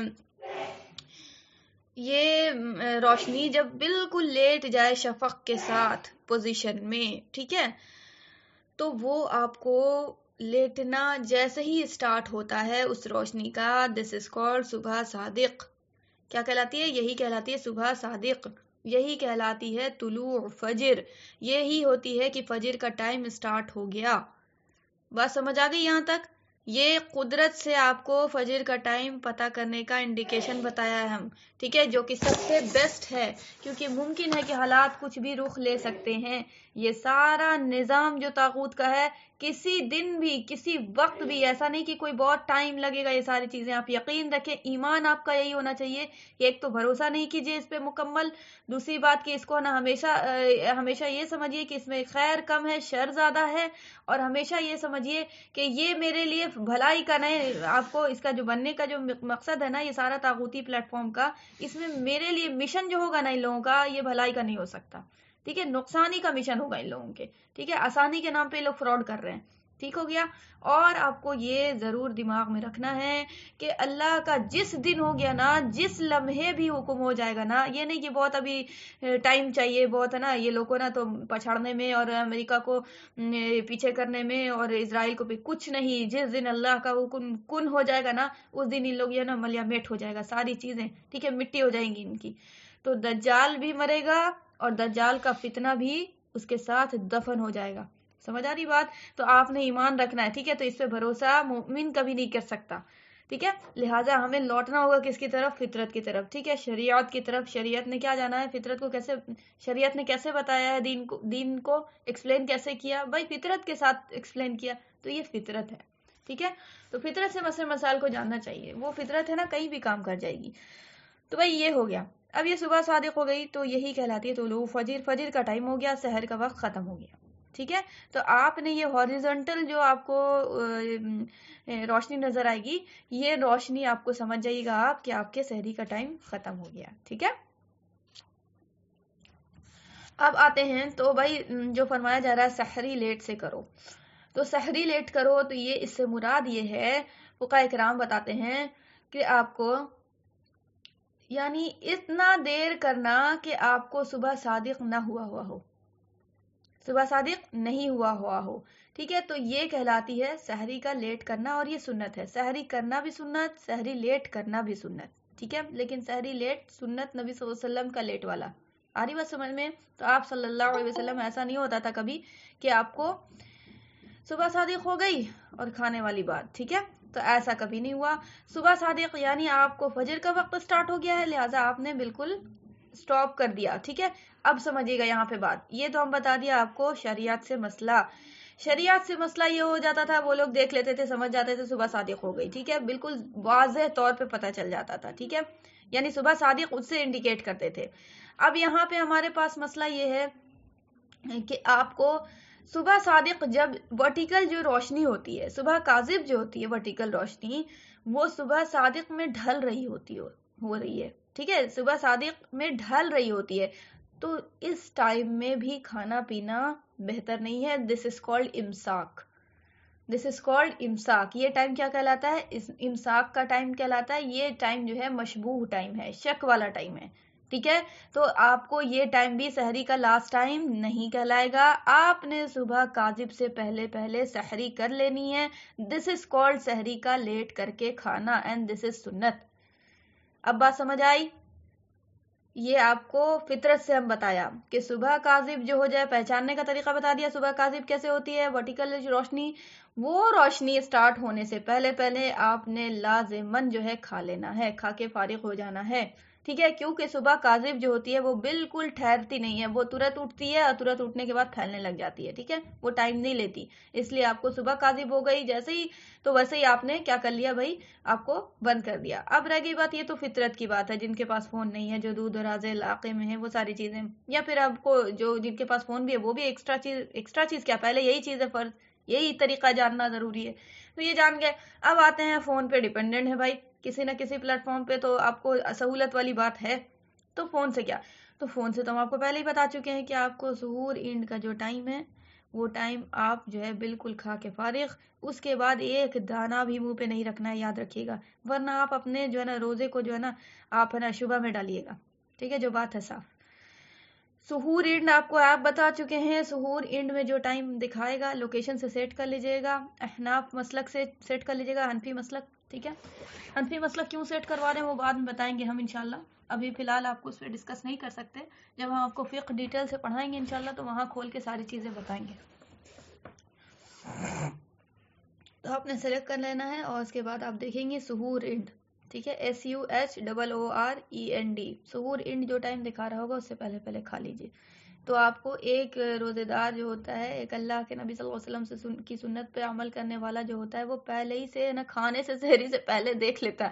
یہ روشنی جب بالکل لیٹ جائے شفق کے ساتھ پوزیشن میں, ٹھیک ہے, تو وہ آپ کو لیٹنا جیسے ہی اسٹارٹ ہوتا ہے اس روشنی کا, دس از کالڈ صبح صادق. کیا کہلاتی ہے؟ یہی کہلاتی ہے صبح صادق. یہی کہلاتی ہے طلوع فجر. یہی ہوتی ہے کہ فجر کا ٹائم اسٹارٹ ہو گیا. بات سمجھ آ گئی یہاں تک؟ یہ قدرت سے آپ کو فجر کا ٹائم پتہ کرنے کا انڈیکیشن بتایا ہے ہم, ٹھیک ہے, جو کہ سب سے بیسٹ ہے, کیونکہ ممکن ہے کہ حالات کچھ بھی رخ لے سکتے ہیں. یہ سارا نظام جو طاغوت کا ہے, کسی دن بھی کسی وقت بھی ایسا نہیں کہ کوئی بہت ٹائم لگے گا. یہ ساری چیزیں آپ یقین رکھیں, ایمان آپ کا یہی ہونا چاہیے کہ ایک تو بھروسہ نہیں کیجیے اس پہ مکمل, دوسری بات کہ اس کو نا ہمیشہ یہ سمجھیے کہ اس میں خیر کم ہے شر زیادہ ہے, اور ہمیشہ یہ سمجھیے کہ یہ میرے لیے بھلائی کا نہیں, آپ کو اس کا جو بننے کا جو مقصد ہے نا یہ سارا طاغوتی پلیٹ فارم کا, اس میں میرے لیے مشن جو ہوگا نا ان لوگوں کا یہ بھلائی کا نہیں ہو سکتا. ٹھیک ہے, نقصانی کا مشن ہوگا ان لوگوں کے. ٹھیک ہے, آسانی کے نام پہ لوگ فراڈ کر رہے ہیں. ٹھیک ہو گیا. اور آپ کو یہ ضرور دماغ میں رکھنا ہے کہ اللہ کا جس دن ہو گیا نا, جس لمحے بھی حکم ہو جائے گا نا, یہ نہیں کہ بہت ابھی ٹائم چاہیے, بہت ہے نا یہ لوگوں نا تو پچھاڑنے میں اور امریکہ کو پیچھے کرنے میں اور اسرائیل کو بھی کچھ نہیں. جس دن اللہ کا حکم کن ہو جائے گا نا اس دن ان لوگ یہ نا ملیا میٹ ہو جائے گا ساری چیزیں. ٹھیک ہے, مٹی ہو جائیں گی ان کی. تو دجال بھی مرے گا اور دجال کا فتنہ بھی اس کے ساتھ دفن ہو جائے گا. سمجھ آ رہی بات؟ تو آپ نے ایمان رکھنا ہے. ٹھیک ہے, تو اس پہ بھروسہ مومن کبھی نہیں کر سکتا. ٹھیک ہے, لہٰذا ہمیں لوٹنا ہوگا کس کی طرف؟ فطرت کی طرف. ٹھیک ہے, شریعت کی طرف. شریعت نے کیا جانا ہے؟ فطرت کو کیسے, شریعت نے کیسے بتایا ہے دین کو ایکسپلین کیسے کیا؟ بھائی فطرت کے ساتھ ایکسپلین کیا. تو یہ فطرت ہے. ٹھیک ہے, تو فطرت سے مسئلے مسائل کو جاننا چاہیے. وہ فطرت ہے نا کہیں بھی کام کر جائے گی. تو بھائی یہ ہو گیا. اب یہ صبح صادق ہو گئی تو یہی کہلاتی ہے طلوع فجر. فجر کا ٹائم ہو گیا, سحر کا وقت ختم ہو گیا. ٹھیک ہے, تو آپ نے یہ ہاریزونٹل جو آپ کو روشنی نظر آئے گی, یہ روشنی آپ کو سمجھ جائیے گا آپ کہ آپ کے سحری کا ٹائم ختم ہو گیا. ٹھیک ہے, اب آتے ہیں تو بھائی جو فرمایا جا رہا ہے سحری لیٹ سے کرو, تو سحری لیٹ کرو, تو یہ اس سے مراد یہ ہے, فقہاء کرام بتاتے ہیں کہ آپ کو یعنی اتنا دیر کرنا کہ آپ کو صبح صادق نہ ہوا ہو, صبح صادق نہیں ہوا ہو. ٹھیک ہے, تو یہ کہلاتی ہے سحری کا لیٹ کرنا, اور یہ سنت ہے. سحری کرنا بھی سنت, سحری لیٹ کرنا بھی سنت. ٹھیک ہے, لیکن سحری لیٹ سنت نبی صلی اللہ علیہ وسلم کا لیٹ والا. آ رہی بات سمجھ میں؟ تو آپ صلی اللہ علیہ وسلم ایسا نہیں ہوتا تھا کبھی کہ آپ کو صبح صادق ہو گئی اور کھانے والی بات. ٹھیک ہے, تو ایسا کبھی نہیں ہوا. صبح صادق یعنی آپ کو فجر کا وقت سٹارٹ ہو گیا ہے, لہٰذا آپ نے بالکل سٹاپ کر دیا. ٹھیک ہے, اب سمجھیے گا یہاں پہ بات. یہ تو ہم بتا دیا آپ کو شریعت سے مسئلہ. شریعت سے مسئلہ یہ ہو جاتا تھا, وہ لوگ دیکھ لیتے تھے, سمجھ جاتے تھے صبح صادق ہو گئی. ٹھیک ہے, بالکل واضح طور پہ پتہ چل جاتا تھا. ٹھیک ہے, یعنی صبح صادق اس سے انڈیکیٹ کرتے تھے. اب یہاں پہ ہمارے پاس مسئلہ یہ ہے کہ آپ کو صبح صادق جب ورٹیکل جو روشنی ہوتی ہے, صبح کاذب جو ہوتی ہے ورٹیکل روشنی, وہ صبح صادق میں ڈھل رہی ہو رہی ہے. ٹھیک ہے, صبح صادق میں ڈھل رہی ہوتی ہے, تو اس ٹائم میں بھی کھانا پینا بہتر نہیں ہے. دس از کالڈ امساک. دس از کالڈ امساک. یہ ٹائم کیا کہلاتا ہے؟ امساک کا ٹائم کہلاتا ہے. یہ ٹائم جو ہے مشبوہ ٹائم ہے, شک والا ٹائم ہے. ٹھیک ہے, تو آپ کو یہ ٹائم بھی سحری کا لاسٹ ٹائم نہیں کہلائے گا. آپ نے صبح کاذب سے پہلے سحری کر لینی ہے. دس از کالڈ سحری کا لیٹ کر کے کھانا, اینڈ دس از سنت. اب بات سمجھ آئی؟ یہ آپ کو فطرت سے ہم بتایا کہ صبح کاذب جو ہو جائے, پہچاننے کا طریقہ بتا دیا. صبح کاذب کیسے ہوتی ہے؟ ورٹیکل روشنی, وہ روشنی سٹارٹ ہونے سے پہلے آپ نے لازماً جو ہے کھا لینا ہے, کھا کے فارغ ہو جانا ہے. ٹھیک ہے, کیونکہ صبح کاذب جو ہوتی ہے وہ بالکل ٹھہرتی نہیں ہے, وہ ترت اٹھتی ہے اور ترت اٹھنے کے بعد پھیلنے لگ جاتی ہے. ٹھیک ہے, وہ ٹائم نہیں لیتی. اس لیے آپ کو صبح کاذب ہو گئی جیسے ہی, تو ویسے ہی آپ نے کیا کر لیا بھائی, آپ کو بند کر دیا. اب رہ گئی بات, یہ تو فطرت کی بات ہے. جن کے پاس فون نہیں ہے, جو دور دراز علاقے میں ہے, وہ ساری چیزیں, یا پھر آپ کو جو جن کے پاس فون بھی ہے وہ بھی ایکسٹرا چیز کیا, پہلے یہی چیز ہے فرض, یہی طریقہ جاننا ضروری ہے. تو یہ جان گئے. اب آتے ہیں فون پہ ڈیپینڈنٹ ہے بھائی, کسی نہ کسی پلیٹ فارم پہ, تو آپ کو سہولت والی بات ہے. تو فون سے کیا, تو فون سے تو ہم آپ کو پہلے ہی بتا چکے ہیں کہ آپ کو سحور اینڈ کا جو ٹائم ہے وہ ٹائم آپ جو ہے بالکل کھا کے فارغ، اس کے بعد ایک دانہ بھی منہ پہ نہیں رکھنا ہے، یاد رکھیے گا، ورنہ آپ اپنے جو ہے نا روزے کو جو ہے نا آپ ہے نا شبہ میں ڈالیے گا، ٹھیک ہے، جو بات ہے صاف۔ سحور اینڈ آپ کو آپ بتا چکے ہیں، سحور اینڈ میں جو ٹائم دکھائے گا لوکیشن سے سیٹ کر لیجئے گا، احناف مسلک سے سیٹ کر لیجئے گا، حنفی مسلک، ٹھیک ہے، حنفی مسلک کیوں سیٹ کروا رہے ہیں وہ بعد میں بتائیں گے ہم انشاءاللہ، ابھی فی الحال آپ کو اس پہ ڈسکس نہیں کر سکتے، جب ہم آپ کو فقہ ڈیٹیل سے پڑھائیں گے انشاءاللہ تو وہاں کھول کے ساری چیزیں بتائیں گے۔ تو آپ نے سلیکٹ کر لینا ہے اور اس کے بعد آپ دیکھیں گے سحور اینڈ، ٹھیک ہے، SUHOOREND، سحور اینڈ جو ٹائم دکھا رہا ہوگا اس سے پہلے پہلے کھا لیجئے۔ تو آپ کو ایک روزے دار جو ہوتا ہے، ایک اللہ کے نبی صلی اللہ علیہ وسلم کی سنت پہ عمل کرنے والا جو ہوتا ہے وہ پہلے ہی سے نا کھانے سے سحری سے پہلے دیکھ لیتا ہے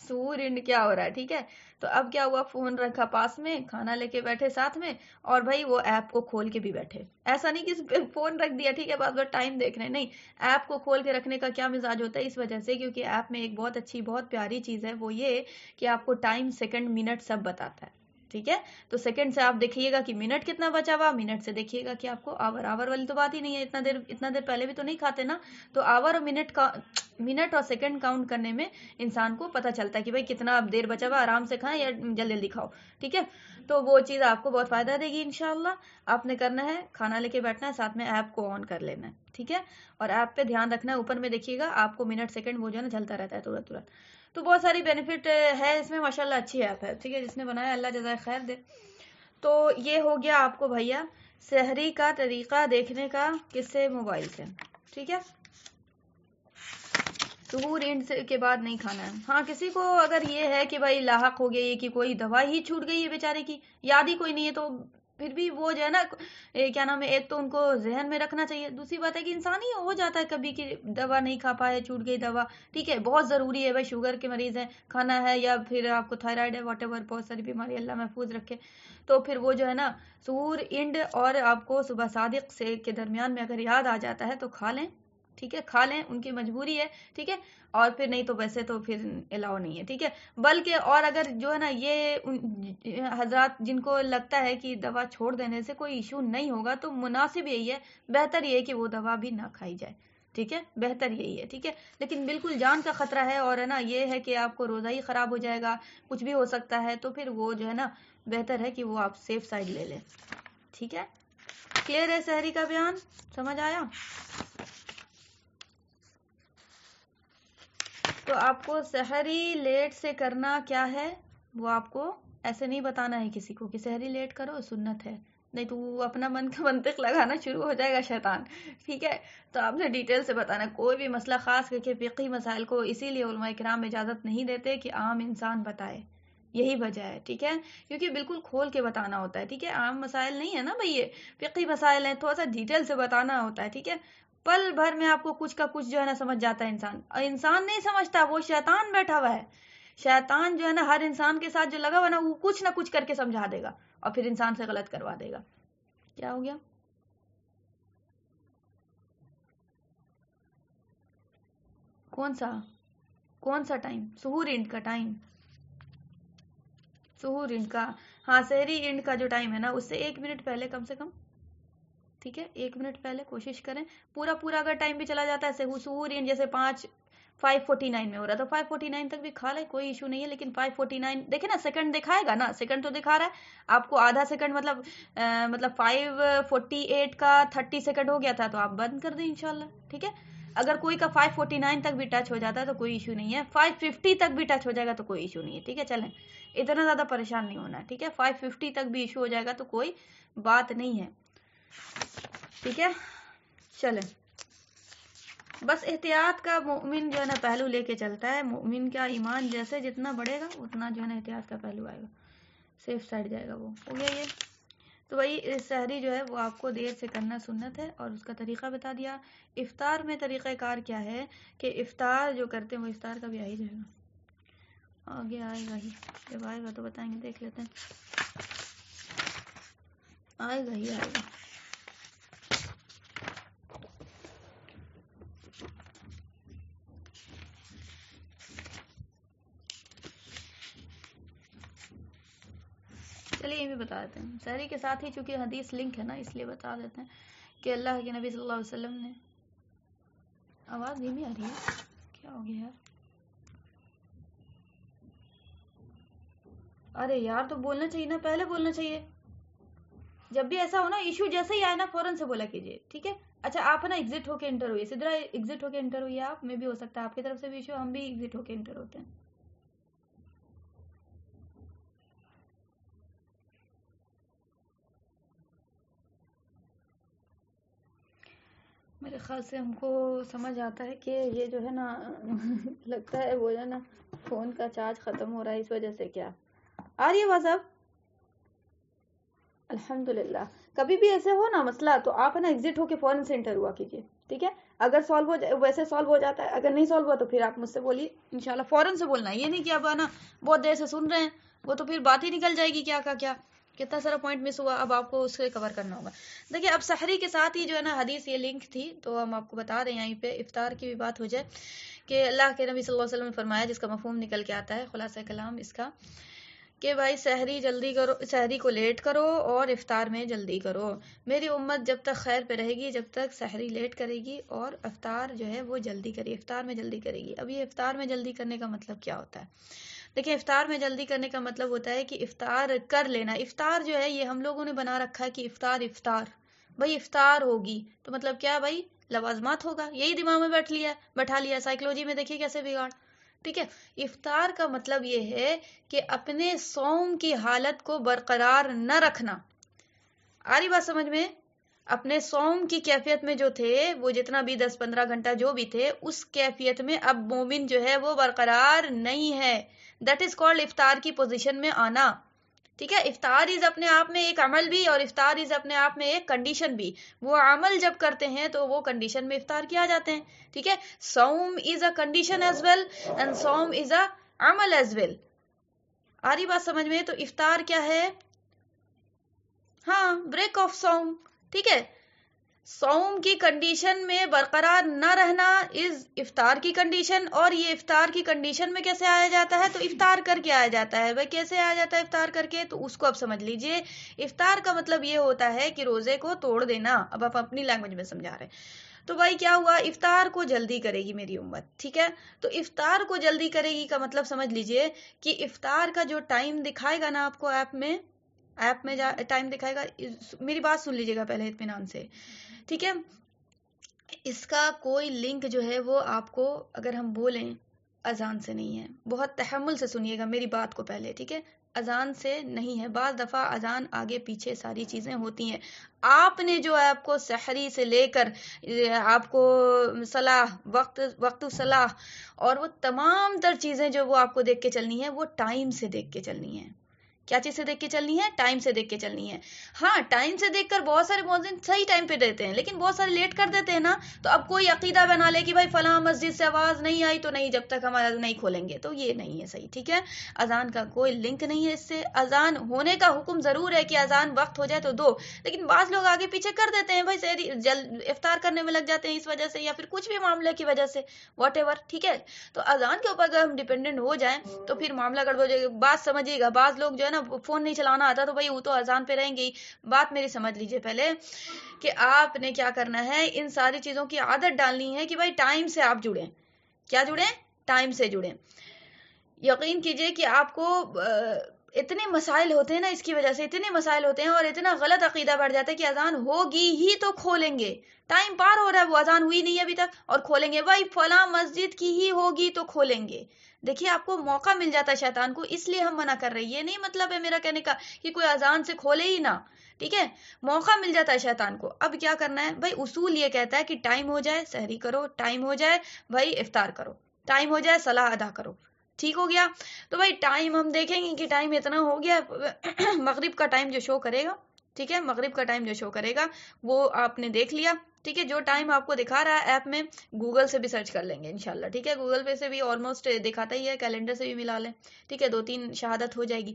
سحور اینڈ کیا ہو رہا ہے، ٹھیک ہے۔ تو اب کیا ہوا، فون رکھا پاس میں، کھانا لے کے بیٹھے ساتھ میں، اور بھائی وہ ایپ کو کھول کے بھی بیٹھے، ایسا نہیں کہ فون رکھ دیا ٹھیک ہے بعد میں ٹائم دیکھ رہے ہیں، نہیں، ایپ کو کھول کے رکھنے کا کیا مزاج ہوتا ہے، اس وجہ سے کیونکہ ایپ میں ایک بہت اچھی بہت پیاری چیز ہے، وہ یہ کہ آپ کو ٹائم، سیکنڈ، منٹ سب بتاتا ہے، ٹھیک ہے۔ تو سیکنڈ سے آپ دیکھیے گا کہ منٹ کتنا بچا ہوا، منٹ سے دیکھیے گا کہ آپ کو آور، آور والی تو بات ہی نہیں ہے، اتنا دیر پہلے بھی تو نہیں کھاتے نا، تو آور اور منٹ کا، منٹ اور سیکنڈ کاؤنٹ کرنے میں انسان کو پتہ چلتا ہے کہ بھائی کتنا اب دیر بچا ہوا، آرام سے کھائیں یا جلدی جلدی کھاؤ، ٹھیک ہے۔ تو وہ چیز آپ کو بہت فائدہ دے گی انشاءاللہ۔ آپ نے کرنا ہے کھانا لے کے بیٹھنا ہے، ساتھ میں ایپ کو آن کر لینا ہے، ٹھیک ہے، اور ایپ پہ دھیان رکھنا ہے، اوپر میں دیکھیے گا آپ کو منٹ سیکنڈ وہ جو ہے نا چلتا رہتا ہے ترنت ترنت۔ تو بہت ساری بینیفٹ ہے اس میں ماشاءاللہ، اچھی ایپ ہے، ٹھیک ہے، جس نے بنایا اللہ جزائے خیر دے۔ تو یہ ہو گیا آپ کو بھیا سحری کا طریقہ دیکھنے کا، کس سے، موبائل سے، ٹھیک ہے۔ سحور اینڈ کے بعد نہیں کھانا ہے۔ ہاں کسی کو اگر یہ ہے کہ بھائی لاحق ہو گئی کہ کوئی دوائی ہی چھوٹ گئی ہے بیچارے کی، یاد ہی کوئی نہیں ہے، تو پھر بھی وہ جو ہے نا کیا نام ہے، ایک تو ان کو ذہن میں رکھنا چاہیے، دوسری بات ہے کہ انسان ہی ہو جاتا ہے کبھی کہ دوا نہیں کھا پائے، چھوٹ گئی دوا، ٹھیک ہے، بہت ضروری ہے بھائی، شوگر کے مریض ہیں، کھانا ہے، یا پھر آپ کو تھائرائڈ ہے، واٹ ایور، بہت ساری بیماری اللہ محفوظ رکھے، تو پھر وہ جو ہے نا سحور اینڈ اور آپ کو صبح صادق سے کے درمیان میں اگر یاد آ جاتا ہے تو کھا لیں، ٹھیک ہے، کھا لیں، ان کی مجبوری ہے، ٹھیک ہے، اور پھر نہیں تو ویسے تو پھر الاؤ نہیں ہے، ٹھیک ہے۔ بلکہ اور اگر جو ہے نا یہ حضرات جن کو لگتا ہے کہ دوا چھوڑ دینے سے کوئی ایشو نہیں ہوگا تو مناسب یہی ہے، بہتر یہ ہے کہ وہ دوا بھی نہ کھائی جائے، ٹھیک ہے، بہتر یہی ہے، ٹھیک ہے، لیکن بالکل جان کا خطرہ ہے اور ہے نا یہ ہے کہ آپ کو روزہ ہی خراب ہو جائے گا، کچھ بھی ہو سکتا ہے، تو پھر وہ جو ہے نا بہتر ہے کہ وہ آپ سیف سائڈ لے لیں، ٹھیک ہے۔ کلیئر ہے سحری کا بیان، سمجھ آیا؟ تو آپ کو سحری لیٹ سے کرنا کیا ہے، وہ آپ کو ایسے نہیں بتانا ہے کسی کو کہ سحری لیٹ کرو سنت ہے، نہیں تو وہ اپنا من کا منطق لگانا شروع ہو جائے گا شیطان، ٹھیک ہے۔ تو آپ نے ڈیٹیل سے بتانا ہے، کوئی بھی مسئلہ خاص کر کے فقہی مسائل کو اسی لیے علماء کرام اجازت نہیں دیتے کہ عام انسان بتائے، یہی وجہ ہے، ٹھیک ہے، کیونکہ بالکل کھول کے بتانا ہوتا ہے، ٹھیک ہے، عام مسائل نہیں ہے نا بھائی، یہ فقہی مسائل ہیں، تھوڑا سا ڈیٹیل سے بتانا ہوتا ہے، ٹھیک ہے۔ پل بھر میں آپ کو کچھ کا کچھ جو ہے نا سمجھ جاتا ہے انسان، اور انسان نہیں سمجھتا، وہ شیطان بیٹھا ہوا ہے، شیطان جو ہے نا ہر انسان کے ساتھ جو لگا ہوا نا وہ کچھ نہ کچھ کر کے سمجھا دے گا اور پھر انسان سے غلط کروا دے گا۔ کیا ہو گیا؟ کون سا ٹائم؟ سحور اینڈ کا ٹائم، سحور اینڈ کا، ہاں سحری اینڈ کا جو ٹائم ہے نا اس سے 1 منٹ پہلے کم سے کم، ٹھیک ہے، 1 منٹ پہلے کوشش کریں، پورا اگر ٹائم بھی چلا جاتا ہے سحور اینڈ جیسے 5:49 میں ہو رہا تو 5:49 تک بھی کھا لے، کوئی ایشو نہیں ہے، لیکن 5:49 دیکھیں نا سیکنڈ دکھائے گا نا، سیکنڈ تو دکھا رہا ہے آپ کو، آدھا سیکنڈ مطلب 5:48 کا 30 سیکنڈ ہو گیا تھا تو آپ بند کر دیں انشاءاللہ، ٹھیک ہے۔ اگر کوئی کا 5:49 تک بھی ٹچ ہو جاتا ہے تو کوئی ایشو نہیں ہے، 5:50 تک بھی ٹچ ہو جائے گا تو کوئی ایشو نہیں ہے، ٹھیک ہے، چلیں اتنا زیادہ پریشان نہیں ہونا ہے، ٹھیک ہے، 5:50 تک بھی ایشو ہو جائے گا تو کوئی بات نہیں ہے، ٹھیک ہے، چلیں۔ بس احتیاط کا مومن جو ہے نا پہلو لے کے چلتا ہے، مومن کا ایمان جیسے جتنا بڑھے گا اتنا جو ہے نا احتیاط کا پہلو آئے گا، سیف سائڈ جائے گا، وہ ہو گیا یہ۔ تو وہی سحری جو ہے وہ آپ کو دیر سے کرنا سنت ہے اور اس کا طریقہ بتا دیا۔ افطار میں طریقہ کار کیا ہے کہ افطار جو کرتے ہیں وہ افطار کا بھی آ ہی جائے گا، آگے آئے گا ہی، جب آئے گا تو بتائیں گے، دیکھ لیتے ہیں، آئے گا ہی آئے گا۔ چلیے یہ بھی بتا دیتے ہیں. سحری کے ساتھ ہی چونکہ حدیث لنک ہے نا اس لیے بتا دیتے ہیں کہ اللہ کے نبی صلی اللہ علیہ وسلم نے. آواز دھیمی آ رہی ہے, کیا ہو گیا یار؟ ارے یار تو بولنا چاہیے نا, پہلے بولنا چاہیے. جب بھی ایسا ہو نا ایشو جیسے ہی آئے نا فوراً سے بولا کیجیے, ٹھیک ہے؟ اچھا آپ نا ایگزٹ ہو کے انٹر ہوئیے, سدھرا ایگزٹ ہو کے انٹر ہوئیے. آپ میں بھی ہو سکتا ہے آپ کی طرف سے بھی ایشو, ہم بھی ایگزٹ ہو کے انٹر ہوتے ہیں. میرے خیال سے ہم کو سمجھ آتا ہے کہ یہ جو ہے نا لگتا ہے وہ جو ہے نا فون کا چارج ختم ہو رہا ہے, اس وجہ سے. کیا آ رہی ہے آواز اب؟ الحمدللہ. کبھی بھی ایسے ہو نا مسئلہ تو آپ نا ایگزٹ ہو کے فوراً سے انٹر ہوا کیجیے, ٹھیک ہے؟ اگر سالو ہو جائے ویسے سالو ہو جاتا ہے, اگر نہیں سالو ہوا تو پھر آپ مجھ سے بولیے انشاءاللہ. فوراً سے بولنا ہے, یہ نہیں کہ آپ نا بہت دیر سے سن رہے ہیں, وہ تو پھر بات ہی نکل جائے گی کیا کا کیا, کتنا سارا پوائنٹ مس ہوا, اب آپ کو اس سے کور کرنا ہوگا. دیکھیے اب سحری کے ساتھ ہی جو ہے نا حدیث یہ لنک تھی تو ہم آپ کو بتا دیں یہیں پہ افطار کی بھی بات ہو جائے کہ اللہ کے نبی صلی اللہ علیہ وسلم نے فرمایا, جس کا مفہوم نکل کے آتا ہے خلاصہ کلام اس کا, کہ بھائی سحری جلدی کرو, سحری کو لیٹ کرو اور افطار میں جلدی کرو. میری امت جب تک خیر پہ رہے گی جب تک سحری لیٹ کرے گی اور افطار جو ہے وہ جلدی کرے, افطار میں جلدی کرے گی. اب یہ افطار میں جلدی کرنے کا مطلب کیا ہوتا ہے؟ دیکھیں افطار میں جلدی کرنے کا مطلب ہوتا ہے کہ افطار کر لینا. افطار جو ہے یہ ہم لوگوں نے بنا رکھا ہے کہ افطار بھائی افطار ہوگی تو مطلب کیا بھائی لوازمات ہوگا, یہی دماغ میں بیٹھا لیا. سائیکلوجی میں دیکھیے کیسے بگاڑ, ٹھیک ہے؟ افطار کا مطلب یہ ہے کہ اپنے صوم کی حالت کو برقرار نہ رکھنا. آ رہی بات سمجھ میں؟ اپنے صوم کی کیفیت میں جو تھے وہ جتنا بھی 10-15 گھنٹہ جو بھی تھے اس کیفیت میں اب مومن جو ہے وہ برقرار نہیں ہے. دیٹ از کالڈ افطار کی پوزیشن میں آنا, ٹھیک ہے؟ افطار از اپنے آپ میں ایک عمل بھی اور افطار از اپنے آپ میں ایک کنڈیشن بھی. وہ عمل جب کرتے ہیں تو وہ کنڈیشن میں افطار کیا جاتے ہیں, ٹھیک ہے؟ صوم is a condition as well and صوم از اے عمل ایز ویل. آ رہی بات سمجھ میں؟ تو افطار کیا ہے؟ ہاں بریک آف صوم, ٹھیک ہے؟ صوم کی کنڈیشن میں برقرار نہ رہنا از افطار کی کنڈیشن. اور یہ افطار کی کنڈیشن میں کیسے آیا جاتا ہے؟ تو افطار کر کے آیا جاتا ہے. بھائی کیسے آیا جاتا ہے افطار کر کے؟ تو اس کو اب سمجھ لیجئے. افطار کا مطلب یہ ہوتا ہے کہ روزے کو توڑ دینا. اب آپ اپنی لینگویج میں سمجھا رہے ہیں. تو بھائی کیا ہوا؟ افطار کو جلدی کرے گی میری امت, ٹھیک ہے؟ تو افطار کو جلدی کرے گی کا مطلب سمجھ لیجئے کہ افطار کا جو ٹائم دکھائے گا نا آپ کو ایپ میں ٹائم دکھائے گا. میری بات سن لیجئے گا پہلے اطمینان سے, ٹھیک ہے؟ اس کا کوئی لنک جو ہے وہ آپ کو اگر ہم بولیں اذان سے نہیں ہے. بہت تحمل سے سنیے گا میری بات کو پہلے, ٹھیک ہے؟ اذان سے نہیں ہے. بعض دفعہ اذان آگے پیچھے ساری چیزیں ہوتی ہیں. آپ نے جو ہے آپ کو سحری سے لے کر آپ کو صلاح وقت صلاح اور وہ تمام تر چیزیں جو وہ آپ کو دیکھ کے چلنی ہے وہ ٹائم سے دیکھ کے چلنی ہے. کیا چیز سے دیکھ کے چلنی ہے؟ ٹائم سے دیکھ کے چلنی ہے. ہاں ٹائم سے دیکھ کر بہت سارے مؤذن صحیح ٹائم پہ دیتے ہیں لیکن بہت سارے لیٹ کر دیتے ہیں نا. تو اب کوئی عقیدہ بنا لے کہ بھائی فلاں مسجد سے آواز نہیں آئی تو نہیں, جب تک ہم نہیں کھولیں گے. تو یہ نہیں ہے صحیح, ٹھیک ہے؟ اذان کا کوئی لنک نہیں ہے اس سے. اذان ہونے کا حکم ضرور ہے کہ اذان وقت ہو جائے تو دو, لیکن بعض لوگ آگے پیچھے کر دیتے ہیں بھائی افطار کرنے میں لگ جاتے ہیں اس وجہ سے یا پھر کچھ بھی معاملے کی وجہ سے, واٹ ایور, ٹھیک ہے؟ تو اذان کے اوپر اگر ہم ڈیپینڈنٹ ہو جائیں تو پھر معاملہ گڑبڑ ہو جائے گا. بات سمجھیے گا, بعض لوگ جو ہے نا فون نہیں چلانا آتا تو بھائی وہ تو اذان پہ رہیں گے. بات میری سمجھ لیجئے پہلے کہ آپ نے کیا کرنا ہے, ان ساری چیزوں کی عادت ڈالنی ہے کہ بھائی ٹائم سے آپ جڑیں. کیا جڑیں؟ ٹائم سے جڑیں. یقین کیجئے کہ آپ کو اتنے مسائل ہوتے ہیں نا, اس کی وجہ سے اتنے مسائل ہوتے ہیں اور اتنا غلط عقیدہ بڑھ جاتا ہے کہ اذان ہوگی ہی تو کھولیں گے. ٹائم پار ہو رہا ہے, وہ اذان ہوئی نہیں ہے ابھی تک اور کھولیں گے. بھائی فلاں مسجد کی ہی ہوگی تو کھولیں گے. دیکھیے آپ کو موقع مل جاتا ہے شیطان کو, اس لیے ہم منع کر رہے ہیں. یہ نہیں مطلب ہے میرا کہنے کا کہ کوئی اذان سے کھولے ہی نہ, ٹھیک ہے؟ موقع مل جاتا ہے شیطان کو. اب کیا کرنا ہے بھائی؟ اصول یہ کہتا ہے کہ ٹائم ہو جائے سحری کرو, ٹائم ہو جائے بھائی افطار کرو, ٹائم ہو جائے صلاح ادا کرو. ٹھیک ہو گیا؟ تو بھائی ٹائم ہم دیکھیں گے کہ ٹائم اتنا ہو گیا. مغرب کا ٹائم جو شو کرے گا, ٹھیک ہے, مغرب کا ٹائم جو شو کرے گا وہ آپ نے دیکھ لیا, ٹھیک ہے؟ جو ٹائم آپ کو دکھا رہا ہے ایپ میں, گوگل سے بھی سرچ کر لیں گے انشاءاللہ, ٹھیک ہے؟ گوگل پہ سے بھی آلموسٹ دکھاتا ہی ہے, کیلنڈر سے بھی ملا لیں, ٹھیک ہے؟ 2-3 شہادت ہو جائے گی.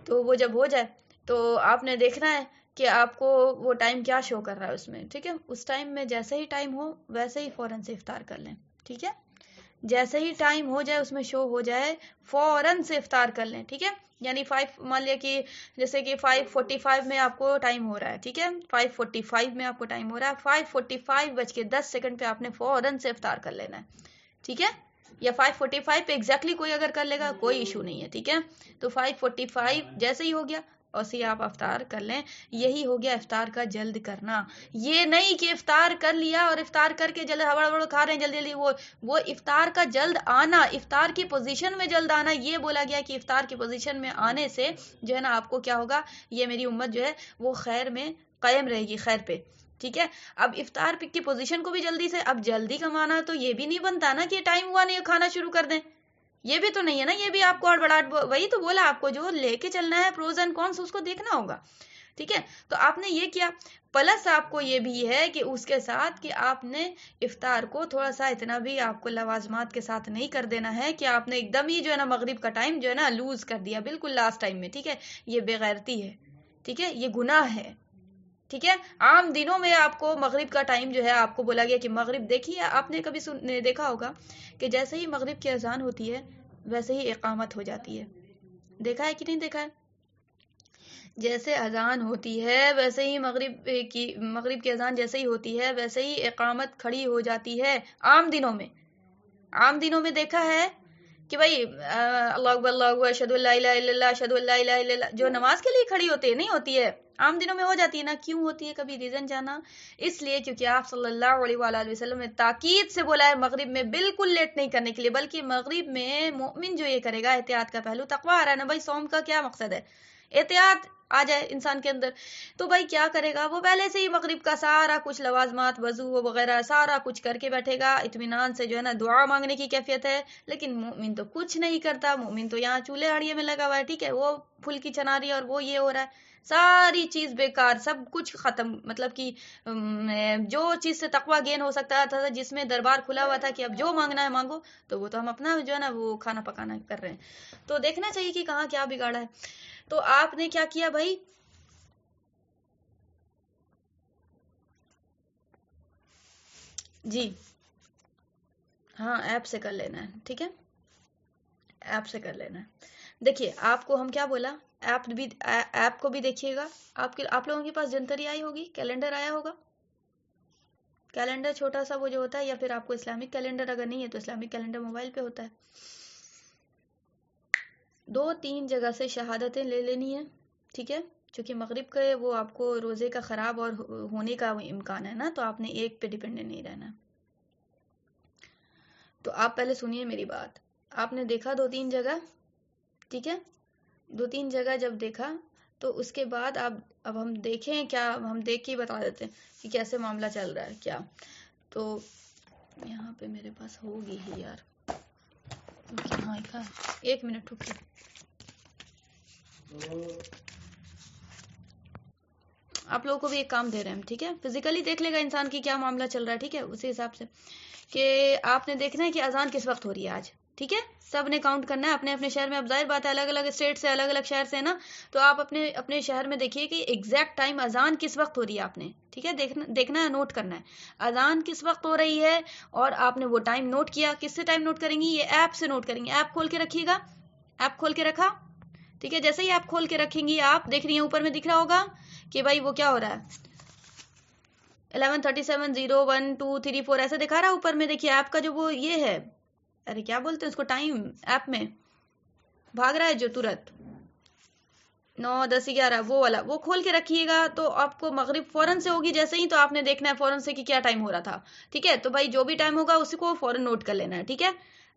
تو وہ جب ہو جائے تو آپ نے دیکھنا ہے کہ آپ کو وہ ٹائم کیا شو کر رہا ہے اس میں, ٹھیک ہے؟ اس ٹائم میں جیسے ہی ٹائم ہو ویسے ہی فوراً سے افطار کر لیں, ٹھیک ہے؟ جیسے ہی ٹائم ہو جائے اس میں شو ہو جائے فوراً سے افطار کر لیں، ٹھیک ہے؟ یعنی 5 مان لیا کہ جیسے کہ 5:45 میں آپ کو ٹائم ہو رہا ہے، ٹھیک ہے؟ 5:45 میں آپ کو ٹائم ہو رہا ہے، 5:45 پہ آپ نے فوراً سے افطار کر لینا ہے، ٹھیک ہے؟ یا 5:45 پہ ایگزیکٹلی کوئی اگر کر لے گا کوئی ایشو نہیں ہے، ٹھیک ہے؟ تو 5:45 جیسے ہی ہو گیا اور سے آپ افطار کر لیں، یہی ہو گیا افطار کا جلد کرنا۔ یہ نہیں کہ افطار کر لیا اور افطار کر کے جلد ہبڑ کھا رہے ہیں جلدی جلدی، وہ افطار کا جلد آنا، افطار کی پوزیشن میں جلد آنا، یہ بولا گیا کہ افطار کی پوزیشن میں آنے سے جو ہے نا آپ کو کیا ہوگا، یہ میری امت جو ہے وہ خیر میں قائم رہے گی، خیر پہ، ٹھیک ہے؟ اب افطار کی پوزیشن کو بھی جلدی سے، اب جلدی کمانا تو یہ بھی نہیں بنتا نا کہ ٹائم ہوا نہیں کھانا شروع کر دیں، یہ بھی تو نہیں ہے نا، یہ بھی آپ کو ہڑبڑاہٹ، وہی تو بولا آپ کو جو لے کے چلنا ہے پروز اینڈ کونس اس کو دیکھنا ہوگا، ٹھیک ہے؟ تو آپ نے یہ کیا، پلس آپ کو یہ بھی ہے کہ اس کے ساتھ کہ آپ نے افطار کو تھوڑا سا اتنا بھی آپ کو لوازمات کے ساتھ نہیں کر دینا ہے کہ آپ نے ایک دم ہی جو ہے نا مغرب کا ٹائم جو ہے نا لوز کر دیا بالکل لاسٹ ٹائم میں، ٹھیک ہے؟ یہ بے غیرتی ہے، ٹھیک ہے؟ یہ گناہ ہے، ٹھیک ہے؟ عام دنوں میں آپ کو مغرب کا ٹائم جو ہے آپ کو بولا گیا کہ مغرب، دیکھیے آپ نے کبھی دیکھا ہوگا کہ جیسے ہی مغرب کی اذان ہوتی ہے ویسے ہی اقامت ہو جاتی ہے، دیکھا ہے کہ نہیں دیکھا ہے؟ جیسے اذان ہوتی ہے ویسے ہی مغرب کی اذان جیسے ہی ہوتی ہے ویسے ہی اقامت کھڑی ہو جاتی ہے، عام دنوں میں دیکھا ہے کہ بھائی اللہ اکبر اللہ اکبر اشہد ان لا الہ الا اللہ اشہد ان لا الہ الا اللہ جو نماز کے لیے کھڑی ہوتی ہے نہیں ہوتی ہے، عام دنوں میں ہو جاتی ہے نا، کیوں ہوتی ہے کبھی ریزن جانا؟ اس لیے کیونکہ آپ صلی اللہ علیہ وآلہ وسلم نے تاکید سے بولا ہے مغرب میں بالکل لیٹ نہیں کرنے کے لیے، بلکہ مغرب میں مومن جو یہ کرے گا احتیاط کا پہلو، تقویٰ آ رہا ہے نا بھائی، صوم کا کیا مقصد ہے؟ احتیاط آ جائے انسان کے اندر، تو بھائی کیا کرے گا وہ پہلے سے ہی مغرب کا سارا کچھ لوازمات وضو وغیرہ سارا کچھ کر کے بیٹھے گا، اطمینان سے جو ہے نا دعا مانگنے کی کیفیت ہے، لیکن مومن تو کچھ نہیں کرتا، مومن تو یہاں چولہے ہڑیے میں لگا ہوا ہے، ٹھیک ہے؟ وہ پھل کی چنا رہی ہے اور وہ یہ ہو رہا ہے، ساری چیز بیکار، سب کچھ ختم، مطلب کہ جو چیز سے تقویٰ گین ہو سکتا تھا، جس میں دربار کھلا ہوا تھا کہ اب جو مانگنا ہے مانگو، تو وہ تو ہم اپنا جو ہے نا وہ کھانا پکانا کر رہے ہیں، تو دیکھنا چاہیے کہ کہاں کیا بگاڑا ہے۔ تو آپ نے کیا کیا بھائی، جی ہاں ایپ سے کر لینا ہے، ٹھیک ہے؟ ایپ سے کر لینا ہے، دیکھیے آپ کو ہم کیا بولا، ایپ کو بھی دیکھیے گا، آپ لوگوں کے پاس جنتری آئی ہوگی، کیلنڈر آیا ہوگا، کیلنڈر چھوٹا سا وہ جو ہوتا ہے، یا پھر آپ کو اسلامک کیلنڈر اگر نہیں ہے تو اسلامک کیلنڈر موبائل پہ ہوتا ہے، 2-3 جگہ سے شہادتیں لے لینی ہے، ٹھیک ہے؟ چونکہ مغرب کا وہ آپ کو روزے کا خراب اور ہونے کا امکان ہے نا، تو آپ نے ایک پہ ڈیپینڈنٹ نہیں رہنا، تو آپ پہلے سنیے میری بات، آپ نے دیکھا 2-3 جگہ، ٹھیک ہے؟ 2-3 جگہ جب دیکھا تو اس کے بعد اب ہم دیکھیں، کیا ہم دیکھ کے ہی بتا دیتے ہیں کہ کیسے معاملہ چل رہا ہے کیا، تو یہاں پہ میرے پاس ہوگی ہی یار، ہاں ایک منٹ رکیے، آپ لوگوں کو بھی ایک کام دے رہے ہیں، ٹھیک ہے؟ فزیکلی دیکھ لے گا انسان کی کیا معاملہ چل رہا ہے، ٹھیک ہے؟ اسی حساب سے کہ آپ نے دیکھنا ہے کہ اذان کس وقت ہو رہی ہے آج، ٹھیک ہے؟ سب نے کاؤنٹ کرنا ہے اپنے اپنے شہر میں، اب ظاہر بات ہے الگ الگ اسٹیٹ سے الگ الگ شہر سے نا، تو آپ اپنے اپنے شہر میں دیکھیے کہ ایگزیکٹ ٹائم اذان کس وقت ہو رہی ہے آپ نے، ٹھیک ہے؟ دیکھنا ہے، نوٹ کرنا ہے اذان کس وقت ہو رہی ہے، اور آپ نے وہ ٹائم نوٹ کیا، کس سے ٹائم نوٹ کریں گی؟ یہ ایپ سے نوٹ کریں گے، ایپ کھول کے رکھیے گا، ایپ کھول کے رکھا، ٹھیک ہے؟ جیسے ہی آپ کھول کے رکھیں گی، آپ دیکھ رہی ہیں اوپر میں دکھ رہا ہوگا کہ بھائی وہ کیا ہو رہا ہے، 11:37 0 1 2 3 4 ایسے دکھا رہا ہے اوپر میں، دیکھیے ایپ کا جو وہ یہ ہے، ارے کیا بولتے ہیں اس کو، ٹائم ایپ میں بھاگ رہا ہے جو ترت 9 10 11 وہ والا، وہ کھول کے رکھیے گا، تو آپ کو مغرب فوراً سے ہوگی جیسے ہی، تو آپ نے دیکھنا ہے فوراً سے کہ کیا ٹائم ہو رہا تھا، ٹھیک ہے؟ تو بھائی جو بھی ٹائم ہوگا اسی کو فوراً نوٹ کر لینا ہے، ٹھیک ہے؟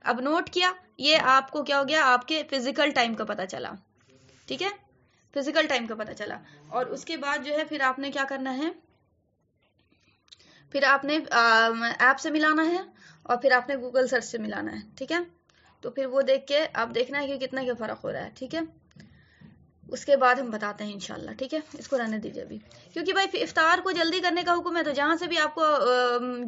اب نوٹ کیا، یہ آپ کو کیا ہو گیا، آپ کے فزیکل ٹائم کا پتہ چلا، ٹھیک ہے؟ فزیکل ٹائم کا پتہ چلا، اور اس کے بعد جو ہے پھر آپ نے کیا کرنا ہے، پھر آپ نے ایپ سے ملانا ہے، اور پھر آپ نے گوگل سرچ سے ملانا ہے، ٹھیک ہے؟ تو پھر وہ دیکھ کے آپ دیکھنا ہے کہ کتنا کیا فرق ہو رہا ہے، ٹھیک ہے؟ اس کے بعد ہم بتاتے ہیں انشاءاللہ، ٹھیک ہے؟ اس کو رہنے دیجیے ابھی، کیونکہ بھائی افطار کو جلدی کرنے کا حکم ہے، تو جہاں سے بھی آپ کو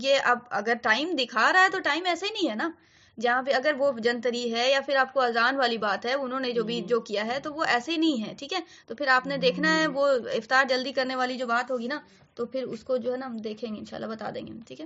یہ اب اگر ٹائم دکھا رہا ہے تو ٹائم ایسے ہی نہیں ہے نا، جہاں پہ اگر وہ جنتری ہے یا پھر آپ کو اذان والی بات ہے، انہوں نے جو کیا ہے تو وہ ایسے ہی نہیں ہے، ٹھیک ہے؟ تو پھر آپ نے دیکھنا ہے وہ افطار جلدی کرنے والی جو بات ہوگی نا، تو پھر اس کو جو ہے نا ہم دیکھیں گے انشاءاللہ، بتا دیں گے، ٹھیک ہے؟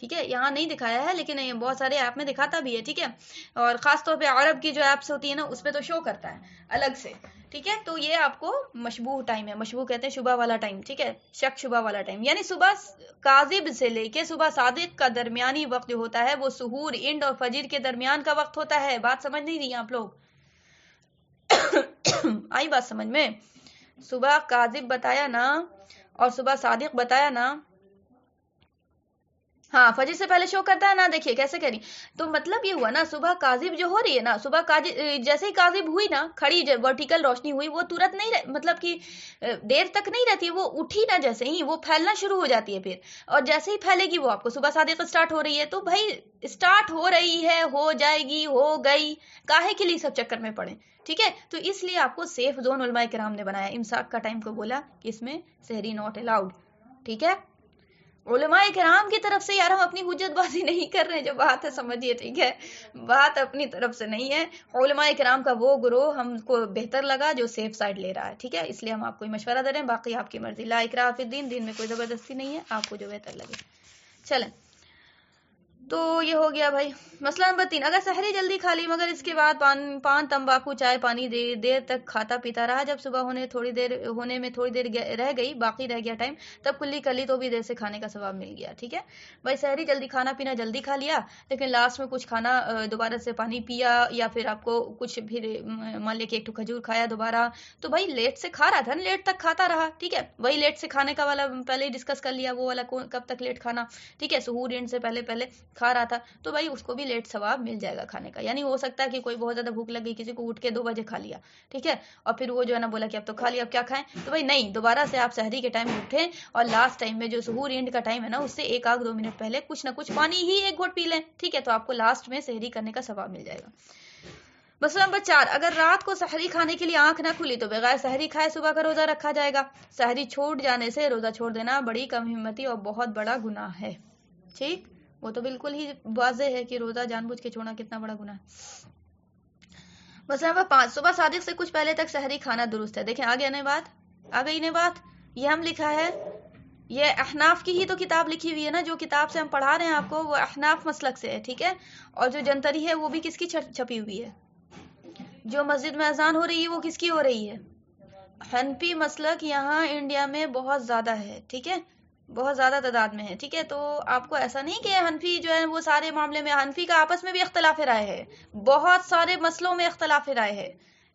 ٹھیک ہے، یہاں نہیں دکھایا ہے لیکن بہت سارے ایپ میں دکھاتا بھی ہے. ٹھیک ہے، اور خاص طور پہ عرب کی جو ایپس ہوتی ہے نا اس پہ تو شو کرتا ہے الگ سے. ٹھیک ہے، تو یہ آپ کو مشبوہ ٹائم ہے، مشبوہ کہتے ہیں شبہ والا ٹائم. ٹھیک ہے، شک شبہ والا ٹائم، یعنی صبح کاذب سے لے کے صبح صادق کا درمیانی وقت جو ہوتا ہے وہ سحور، انڈ اور فجر کے درمیان کا وقت ہوتا ہے. بات سمجھ نہیں رہی آپ لوگ؟ آئی بات سمجھ میں؟ صبح کاذب بتایا نا اور صبح صادق بتایا نا. ہاں، فجر سے پہلے شو کرتا ہے نا. دیکھیے کیسے کری، تو مطلب یہ ہوا نا صبح کاذب جو ہو رہی ہے نا، صبح جیسے ہی کاذب ہوئی نا، کھڑی ورٹیکل روشنی ہوئی، وہ ترت نہیں مطلب کہ دیر تک نہیں رہتی، وہ اٹھی نا جیسے ہی وہ پھیلنا شروع ہو جاتی ہے پھر، اور جیسے ہی پھیلے گی وہ آپ کو صبح صادق اسٹارٹ ہو رہی ہے. تو بھائی اسٹارٹ ہو رہی ہے، ہو جائے گی، ہو گئی، کاہے کے لیے سب چکر میں پڑے. ٹھیک ہے، تو اس لیے آپ کو سیف زون علماء کرام نے بنایا. امساک کا ٹائم کو بولا کہ اس میں سحری ناٹ الاؤڈ. ٹھیک ہے، علماء کرام کی طرف سے. یار ہم اپنی حجت بازی نہیں کر رہے ہیں، جو بات ہے سمجھیے. ٹھیک ہے، بات اپنی طرف سے نہیں ہے. علماء کرام کا وہ گروہ ہم کو بہتر لگا جو سیف سائڈ لے رہا ہے. ٹھیک ہے، اس لیے ہم آپ کو مشورہ دے رہے ہیں، باقی آپ کی مرضی. لا اکراہ فی الدین، دین میں کوئی زبردستی نہیں ہے، آپ کو جو بہتر لگے. چلیں، تو یہ ہو گیا بھائی. مسئلہ نمبر 3، اگر سحری جلدی کھا لی مگر اس کے بعد پان تمباکو چائے پانی دیر تک کھاتا پیتا رہا، جب صبح ہونے میں تھوڑی دیر رہ گئی، باقی رہ گیا ٹائم، تب کلی کر لی تو بھی دیر سے کھانے کا ثواب مل گیا. ٹھیک ہے بھائی، سحری جلدی کھانا پینا جلدی کھا لیا لیکن لاسٹ میں کچھ کھانا دوبارہ سے پانی پیا، یا پھر آپ کو کچھ پھر مان لے کہ ایک کھجور کھایا دوبارہ، تو بھائی لیٹ سے کھا رہا تھا نا، لیٹ تک کھاتا رہا. ٹھیک ہے، وہی لیٹ سے کھانے کا والا پہلے ہی ڈسکس کر لیا، وہ والا کب تک لیٹ کھانا. ٹھیک ہے، سحور اینڈ سے پہلے کھا رہا تھا، تو بھائی اس کو بھی لیٹ ثواب مل جائے گا کھانے کا. یعنی ہو سکتا ہے کہ کوئی بہت زیادہ بھوک لگ گئی، کسی کو اٹھ کے 2 بجے کھا لیا. ٹھیک ہے، اور پھر وہ جو ہے نا بولا کہ اب تو کھا لیا، اب کیا کھائیں، تو بھائی نہیں، دوبارہ سے آپ سحری کے ٹائم اٹھیں اور لاسٹ ٹائم میں جو سحور اینڈ کا ٹائم ہے نا اس سے 1-2 منٹ پہلے کچھ نہ کچھ پانی ہی ایک گھونٹ پی لیں. ٹھیک ہے، تو آپ کو لاسٹ میں سحری کرنے کا ثواب مل جائے گا. مسئلہ نمبر 4، اگر رات کو سحری کھانے کے لیے آنکھ نہ کھلی تو بغیر سحری کھائے صبح کا روزہ رکھا جائے گا. سحری چھوٹ جانے سے روزہ چھوڑ دینا بڑی کم ہمتی اور بہت بڑا گناہ ہے. ٹھیک، وہ تو بالکل ہی واضح ہے کہ روزہ جان بوجھ کے چھوڑنا کتنا بڑا گناہ ہے. مسئلہ نمبر 5، صبح صادق سے کچھ پہلے تک سحری کھانا درست ہے. دیکھیں آگے آنے بات، آ گئی نے بات، یہ ہم لکھا ہے، یہ احناف کی ہی تو کتاب لکھی ہوئی ہے نا، جو کتاب سے ہم پڑھا رہے ہیں آپ کو وہ احناف مسلک سے ہے. ٹھیک ہے، اور جو جنتری ہے وہ بھی کس کی چھپی ہوئی ہے، جو مسجد میں اذان ہو رہی ہے وہ کس کی ہو رہی ہے، حنفی مسلک یہاں انڈیا میں بہت زیادہ ہے. ٹھیک ہے، بہت زیادہ تعداد میں ہے. ٹھیک ہے، تو آپ کو ایسا نہیں کہ حنفی جو ہے وہ سارے معاملے میں، حنفی کا آپس میں بھی اختلاف رائے ہے، بہت سارے مسئلوں میں اختلاف رائے ہے.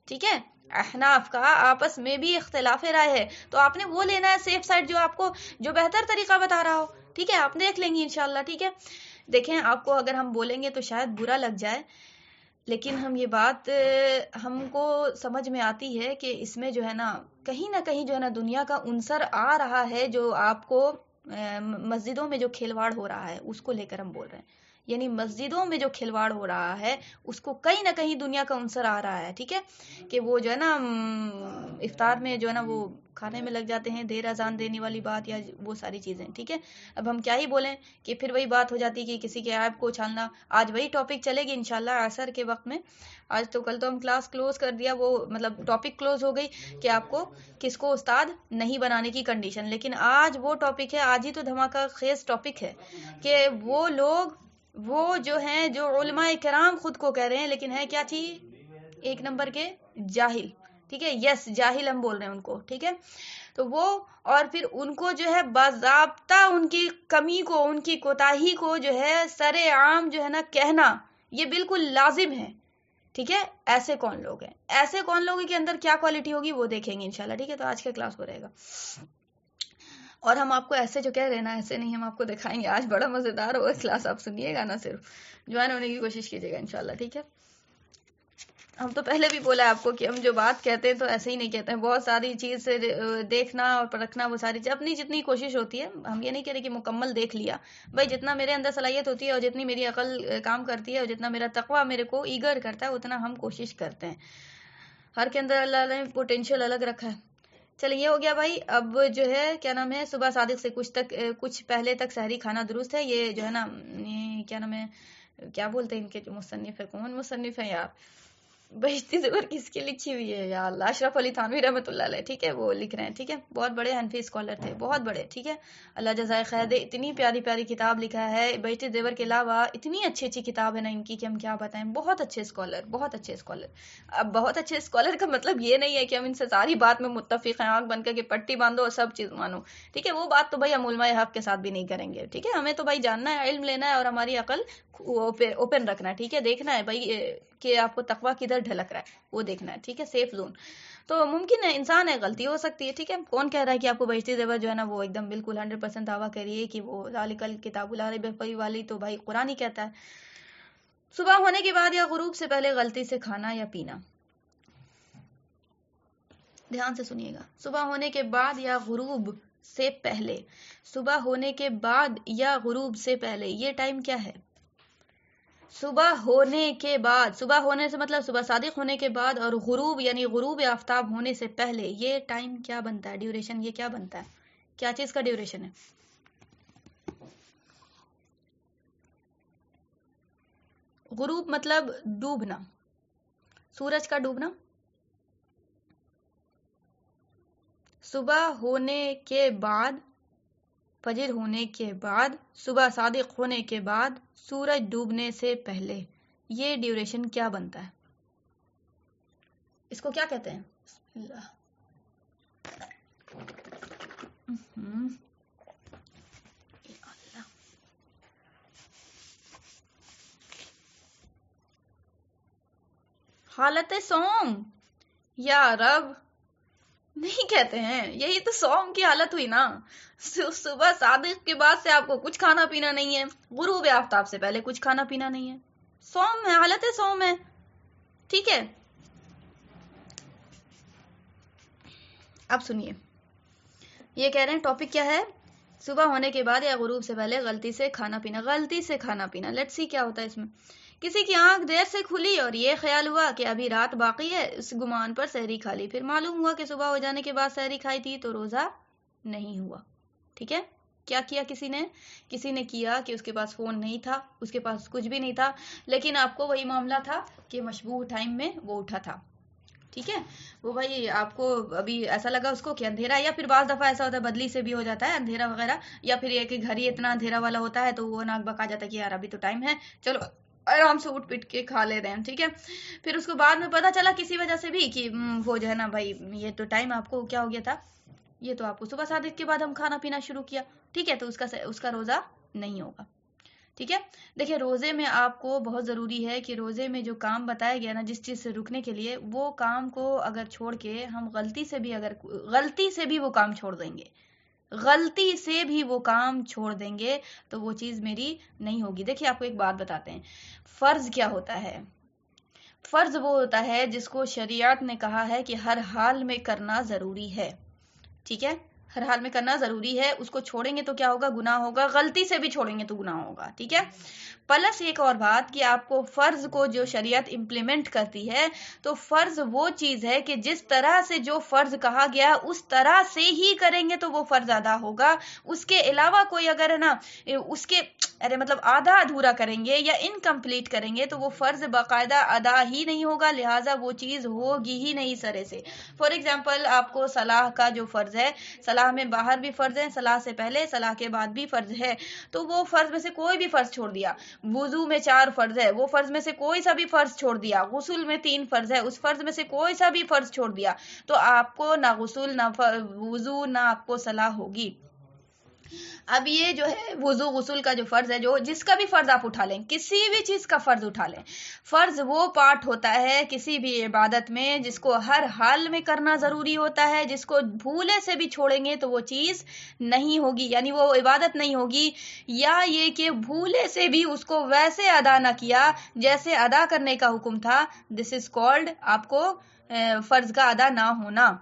ٹھیک ہے، احناف کا آپس میں بھی اختلاف رائے ہے، تو آپ نے وہ لینا ہے سیف سائڈ جو آپ کو جو بہتر طریقہ بتا رہا ہو. ٹھیک ہے، آپ دیکھ لیں گے انشاءاللہ. ٹھیک ہے، دیکھیں آپ کو اگر ہم بولیں گے تو شاید برا لگ جائے، لیکن ہم یہ بات ہم کو سمجھ میں آتی ہے کہ اس میں جو ہے نا کہیں نہ کہیں جو ہے نا دنیا کا عنصر آ رہا ہے، جو آپ کو مسجدوں میں جو کھلواڑ ہو رہا ہے اس کو لے کر ہم بول رہے ہیں. یعنی مسجدوں میں جو کھلواڑ ہو رہا ہے اس کو کہیں نہ کہیں دنیا کا عنصر آ رہا ہے. ٹھیک ہے، کہ وہ جو ہے نا افطار میں جو ہے نا وہ کھانے میں لگ جاتے ہیں، دیر اذان دینے والی بات یا وہ ساری چیزیں. ٹھیک ہے، اب ہم کیا ہی بولیں کہ پھر وہی بات ہو جاتی کہ کسی کے عیب کو اچھالنا. آج وہی ٹاپک چلے گی انشاءاللہ عصر کے وقت میں. آج تو کل تو ہم کلاس کلوز کر دیا، وہ مطلب ٹاپک کلوز ہو گئی کہ آپ کو کس کو استاد نہیں بنانے کی کنڈیشن. لیکن آج وہ ٹاپک ہے، آج ہی تو دھماکہ خیز ٹاپک ہے کہ وہ لوگ وہ جو ہیں جو علماء کرام خود کو کہہ رہے ہیں لیکن ہے کیا چیز، 1 نمبر کے جاہل. ٹھیک ہے، یس جاہل ہم بول رہے ہیں ان کو. ٹھیک ہے، تو وہ اور پھر ان کو جو ہے باضابطہ ان کی کمی کو، ان کی کوتاہی کو جو ہے سر عام جو ہے نا کہنا یہ بالکل لازم ہے. ٹھیک ہے، ایسے کون لوگ ہیں، ایسے کون لوگوں کے اندر کیا کوالٹی ہوگی وہ دیکھیں گے انشاءاللہ. ٹھیک ہے، تو آج کا کلاس ہو رہے گا اور ہم آپ کو ایسے جو کہہ رہے ہیں نا ایسے نہیں، ہم آپ کو دکھائیں گے. آج بڑا مزیدار ہوگا کلاس، آپ سنیے گا نا، صرف جوائن ہونے کی کوشش کیجیے گا انشاءاللہ. ٹھیک ہے، ہم تو پہلے بھی بولا آپ کو کہ ہم جو بات کہتے ہیں تو ایسے ہی نہیں کہتے ہیں، بہت ساری چیز سے دیکھنا اور پرکھنا، وہ ساری چیز اپنی جتنی کوشش ہوتی ہے. ہم یہ نہیں کہہ رہے کہ مکمل دیکھ لیا بھائی، جتنا میرے اندر صلاحیت ہوتی ہے اور جتنی میری عقل کام کرتی ہے اور جتنا میرا تقویٰ میرے کو ایگر کرتا ہے اتنا ہم کوشش کرتے ہیں. ہر کے اندر اللہ نے پوٹینشیل الگ رکھا ہے. چلیے یہ ہو گیا بھائی. اب جو ہے کیا نام ہے، صبح صادق سے کچھ پہلے تک سحری کھانا درست ہے. یہ جو ہے نا کیا نام ہے، کیا بولتے ہیں ان کے جو مصنف ہے، کون مصنف ہے یار، بہشتی زیور کس کی لکھی ہوئی ہے یا اللہ؟ اشرف علی تھانوی رحمۃ اللہ علیہ، ٹھیک ہے، وہ لکھ رہے ہیں، ٹھیک ہے، بہت بڑے حنفی اسکالر تھے، بہت بڑے، ٹھیک ہے، اللہ جزائے خیر دے، اتنی پیاری پیاری کتاب لکھا ہے بہشتی زیور کے علاوہ، اتنی اچھی اچھی کتاب ہے نا ان کی کہ ہم کیا بتائیں، بہت اچھے اسکالر، بہت اچھے اسکالر۔ اب بہت اچھے اسکالر کا مطلب یہ نہیں ہے کہ ہم ان سے ساری بات میں متفق ہیں، آنکھ بن کر کے پٹی باندھو اور سب چیز مانو، ٹھیک ہے، وہ بات تو بھائی ہم علماء حق کے ساتھ بھی نہیں کریں گے، ٹھیک ہے، ہمیں تو بھائی جاننا ہے، علم لینا ہے اور ہماری عقل اوپن رکھنا ہے، ٹھیک ہے، دیکھنا ہے بھائی کہ آپ کو تقویٰ کدھر ڈھلک رہا ہے، وہ دیکھنا ہے، ٹھیک ہے، سیف زون۔ تو ممکن ہے انسان ہے، غلطی ہو سکتی ہے، ٹھیک ہے، کون کہہ رہا ہے کہ آپ کو بہشتی زیور جو ہے نا وہ ایک دم بالکل 100% دعویٰ کریے کہ وہ ذالک الکتاب لا ریب فیہ والی، تو بھائی قرآن ہی کہتا ہے۔ صبح ہونے کے بعد یا غروب سے پہلے غلطی سے کھانا یا پینا، دھیان سے سنیے گا، صبح ہونے کے بعد یا غروب سے پہلے، صبح ہونے کے بعد یا غروب سے پہلے، یہ ٹائم کیا ہے؟ صبح ہونے کے بعد، صبح ہونے سے مطلب صبح صادق ہونے کے بعد، اور غروب یعنی غروب آفتاب ہونے سے پہلے، یہ ٹائم کیا بنتا ہے؟ ڈیوریشن یہ کیا بنتا ہے؟ کیا چیز کا ڈیوریشن ہے؟ غروب مطلب ڈوبنا، سورج کا ڈوبنا۔ صبح ہونے کے بعد، فجر ہونے کے بعد، صبح صادق ہونے کے بعد، سورج ڈوبنے سے پہلے، یہ ڈیوریشن کیا بنتا ہے؟ اس کو کیا کہتے ہیں؟ بسم اللہ۔ حالت سوم، یا رب نہیں کہتے ہیں، یہی تو سوم کی حالت ہوئی نا، صبح صادق کے بعد سے آپ کو کچھ کھانا پینا نہیں ہے، غروب آفتاب سے پہلے کچھ کھانا پینا نہیں ہے، سوم ہے، حالت سوم ہے، ٹھیک ہے۔ اب سنیے، یہ کہہ رہے ہیں ٹاپک کیا ہے؟ صبح ہونے کے بعد یا غروب سے پہلے غلطی سے کھانا پینا، غلطی سے کھانا پینا، لیٹس سی کیا ہوتا ہے اس میں۔ کسی کی آنکھ دیر سے کھلی اور یہ خیال ہوا کہ ابھی رات باقی ہے، اس گمان پر سحری کھا لی، پھر معلوم ہوا کہ صبح ہو جانے کے بعد سحری کھائی تھی تو روزہ نہیں ہوا، ٹھیک ہے۔ کیا کیا کسی نے کیا کہ اس کے پاس فون نہیں تھا، اس کے پاس کچھ بھی نہیں تھا، لیکن آپ کو وہی معاملہ تھا کہ مشبوہ ٹائم میں وہ اٹھا تھا، ٹھیک ہے، وہ بھائی آپ کو ابھی ایسا لگا اس کو کہ اندھیرا، یا پھر بعض دفعہ ایسا ہوتا ہے بدلی سے بھی ہو جاتا ہے اندھیرا وغیرہ، یا پھر یہ کہ گھر ہی اتنا اندھیرا والا ہوتا ہے تو وہ ناک بکا جاتا ہے کہ یار ابھی تو ٹائم ہے، چلو آرام سے اٹھ پٹ کے کھا لے رہے ہیں، ٹھیک ہے۔ پھر اس کو بعد میں پتا چلا کسی وجہ سے بھی کہ وہ جو ہے نا بھائی یہ تو ٹائم آپ کو کیا ہو گیا تھا، یہ تو آپ کو صبح صادق کے بعد ہم کھانا پینا شروع کیا، ٹھیک ہے، تو اس کا روزہ نہیں ہوگا، ٹھیک ہے۔ دیکھیں روزے میں آپ کو بہت ضروری ہے کہ روزے میں جو کام بتایا گیا نا جس چیز سے رکنے کے لیے، وہ کام کو اگر چھوڑ کے ہم غلطی سے بھی وہ کام چھوڑ دیں گے، غلطی سے بھی وہ کام چھوڑ دیں گے تو وہ چیز میری نہیں ہوگی۔ دیکھیں آپ کو ایک بات بتاتے ہیں، فرض کیا ہوتا ہے؟ فرض وہ ہوتا ہے جس کو شریعت نے کہا ہے کہ ہر حال میں کرنا ضروری ہے، ٹھیک ہے، ہر حال میں کرنا ضروری ہے، اس کو چھوڑیں گے تو کیا ہوگا؟ گناہ ہوگا، غلطی سے بھی چھوڑیں گے تو گناہ ہوگا، ٹھیک ہے۔ پلس ایک اور بات کہ آپ کو فرض کو جو شریعت امپلیمنٹ کرتی ہے تو فرض وہ چیز ہے کہ جس طرح سے جو فرض کہا گیا اس طرح سے ہی کریں گے تو وہ فرض ادا ہوگا، اس کے علاوہ کوئی اگر ہے نا اس کے مطلب آدھا ادھورا کریں گے یا انکمپلیٹ کریں گے تو وہ فرض باقاعدہ ادا ہی نہیں ہوگا، لہٰذا وہ چیز ہوگی ہی نہیں سرے سے۔ فار ایگزامپل آپ کو صلاح کا جو فرض ہے، صلاح میں باہر بھی فرض ہے، صلاح سے پہلے صلاح کے بعد بھی فرض ہے، تو وہ فرض میں سے کوئی بھی فرض چھوڑ دیا، وضو میں 4 فرض ہے، وہ فرض میں سے کوئی سا بھی فرض چھوڑ دیا، غسل میں 3 فرض ہے، اس فرض میں سے کوئی سا بھی فرض چھوڑ دیا تو آپ کو نہ غسل نہ وضو نہ آپ کو صلاح ہوگی۔ اب یہ جو ہے وضو غسل کا جو فرض ہے، جو جس کا بھی فرض آپ اٹھا لیں، کسی بھی چیز کا فرض اٹھا لیں، فرض وہ پارٹ ہوتا ہے کسی بھی عبادت میں جس کو ہر حال میں کرنا ضروری ہوتا ہے، جس کو بھولے سے بھی چھوڑیں گے تو وہ چیز نہیں ہوگی، یعنی وہ عبادت نہیں ہوگی، یا یہ کہ بھولے سے بھی اس کو ویسے ادا نہ کیا جیسے ادا کرنے کا حکم تھا، دس از کالڈ آپ کو فرض کا ادا نہ ہونا،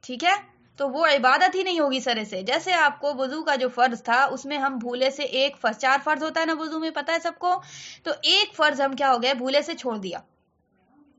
ٹھیک ہے، تو وہ عبادت ہی نہیں ہوگی سرے سے۔ جیسے آپ کو وضو کا جو فرض تھا اس میں ہم بھولے سے ایک فرض، 4 فرض ہوتا ہے نا وضو میں، پتہ ہے سب کو، تو ایک فرض ہم کیا ہو گئے بھولے سے چھوڑ دیا،